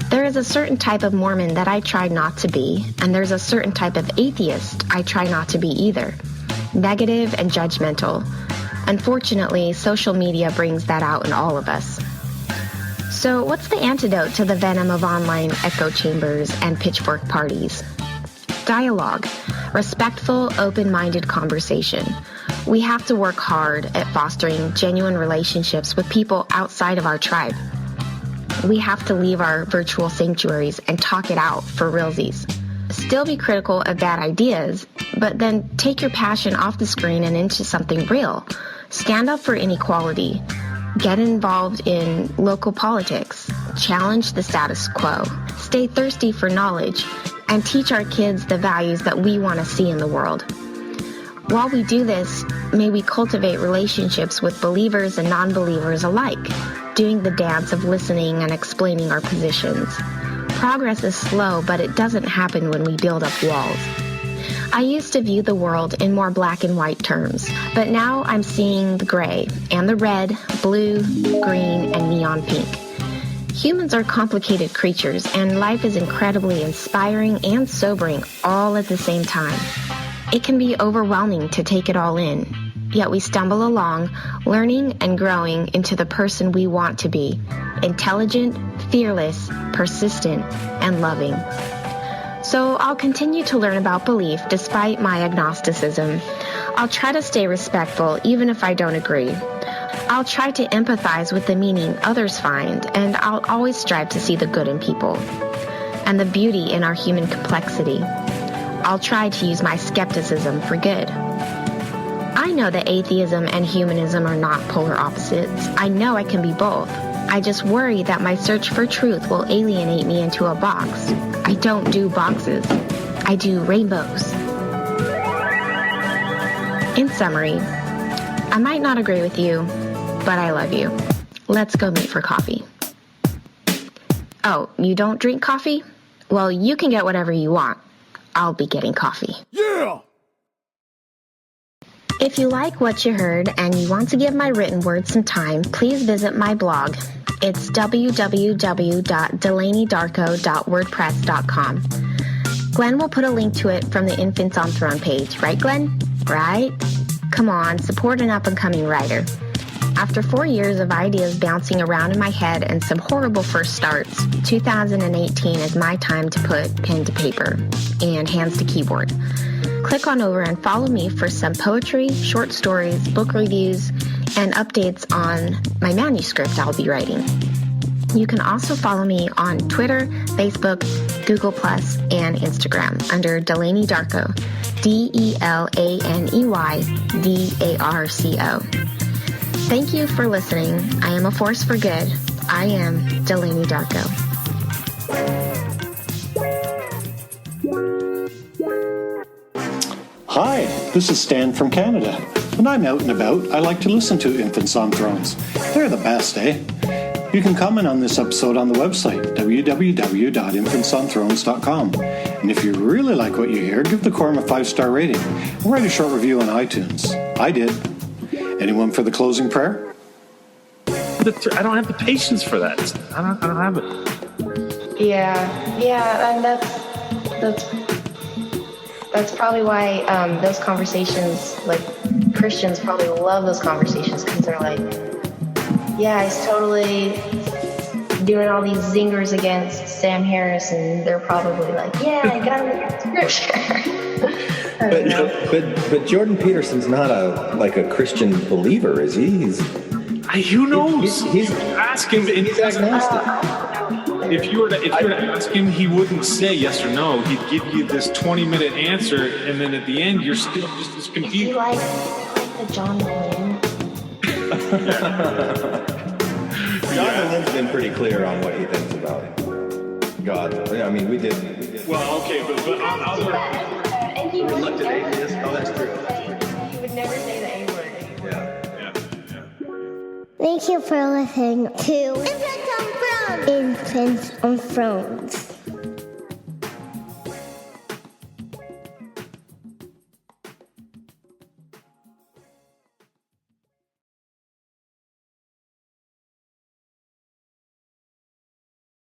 There is a certain type of Mormon that I try not to be, and there's a certain type of atheist I try not to be either. Negative and judgmental. Unfortunately, social media brings that out in all of us. So what's the antidote to the venom of online echo chambers and pitchfork parties? Dialogue. Respectful, open-minded conversation. We have to work hard at fostering genuine relationships with people outside of our tribe. We have to leave our virtual sanctuaries and talk it out for realsies. Still be critical of bad ideas, but then take your passion off the screen and into something real. Stand up for inequality. Get involved in local politics. Challenge the status quo. Stay thirsty for knowledge. And teach our kids the values that we want to see in the world. While we do this, may we cultivate relationships with believers and non-believers alike, doing the dance of listening and explaining our positions. Progress is slow, but it doesn't happen when we build up walls. I used to view the world in more black and white terms, but now I'm seeing the gray and the red, blue, green, and neon pink. Humans are complicated creatures, and life is incredibly inspiring and sobering all at the same time. It can be overwhelming to take it all in, yet we stumble along, learning and growing into the person we want to be, intelligent, fearless, persistent, and loving. So I'll continue to learn about belief despite my agnosticism. I'll try to stay respectful even if I don't agree. I'll try to empathize with the meaning others find, and I'll always strive to see the good in people and the beauty in our human complexity. I'll try to use my skepticism for good. I know that atheism and humanism are not polar opposites. I know I can be both. I just worry that my search for truth will alienate me into a box. I don't do boxes. I do rainbows. In summary, I might not agree with you, but I love you. Let's go meet for coffee. Oh, you don't drink coffee? Well, you can get whatever you want. I'll be getting coffee. Yeah! If you like what you heard and you want to give my written word some time, please visit my blog. It's www.delaneydarco.wordpress.com. Glenn will put a link to it from the Infants on Throne page. Right, Glenn? Right? Come on, support an up-and-coming writer. After 4 years of ideas bouncing around in my head and some horrible first starts, 2018 is my time to put pen to paper and hands to keyboard. Click on over and follow me for some poetry, short stories, book reviews, and updates on my manuscript I'll be writing. You can also follow me on Twitter, Facebook, Google+, and Instagram under Delany Darco, DELANEYDARCO. Thank you for listening. I am a force for good. I am Delany Darco. Hi, this is Stan from Canada. When I'm out and about, I like to listen to Infants on Thrones. They're the best, eh? You can comment on this episode on the website, www.infantsonthrones.com. And if you really like what you hear, give the Quorum a 5-star rating and write a short review on iTunes. I did. Anyone for the closing prayer? I don't have the patience for that. I don't have it. Yeah, and that's probably why those conversations, like Christians probably love those conversations, because they're like, yeah, he's totally doing all these zingers against Sam Harris, and they're probably like, yeah, I got him with scripture. But Jordan Peterson's not a Christian believer, is he? Who knows? He's ask him. He's agnostic. If you were to ask him, he wouldn't say yes or no. He'd give you this 20-minute answer, and then at the end, you're still just as confused. Is he like the John Boyne? John Boleyn's been pretty clear on what he thinks about God. I mean, we did. Well, okay, but on other... And he would Reluctant never, atheist? Oh, that's true. He would never say the A-word. Yeah. Thank you for listening to Infants on Thrones.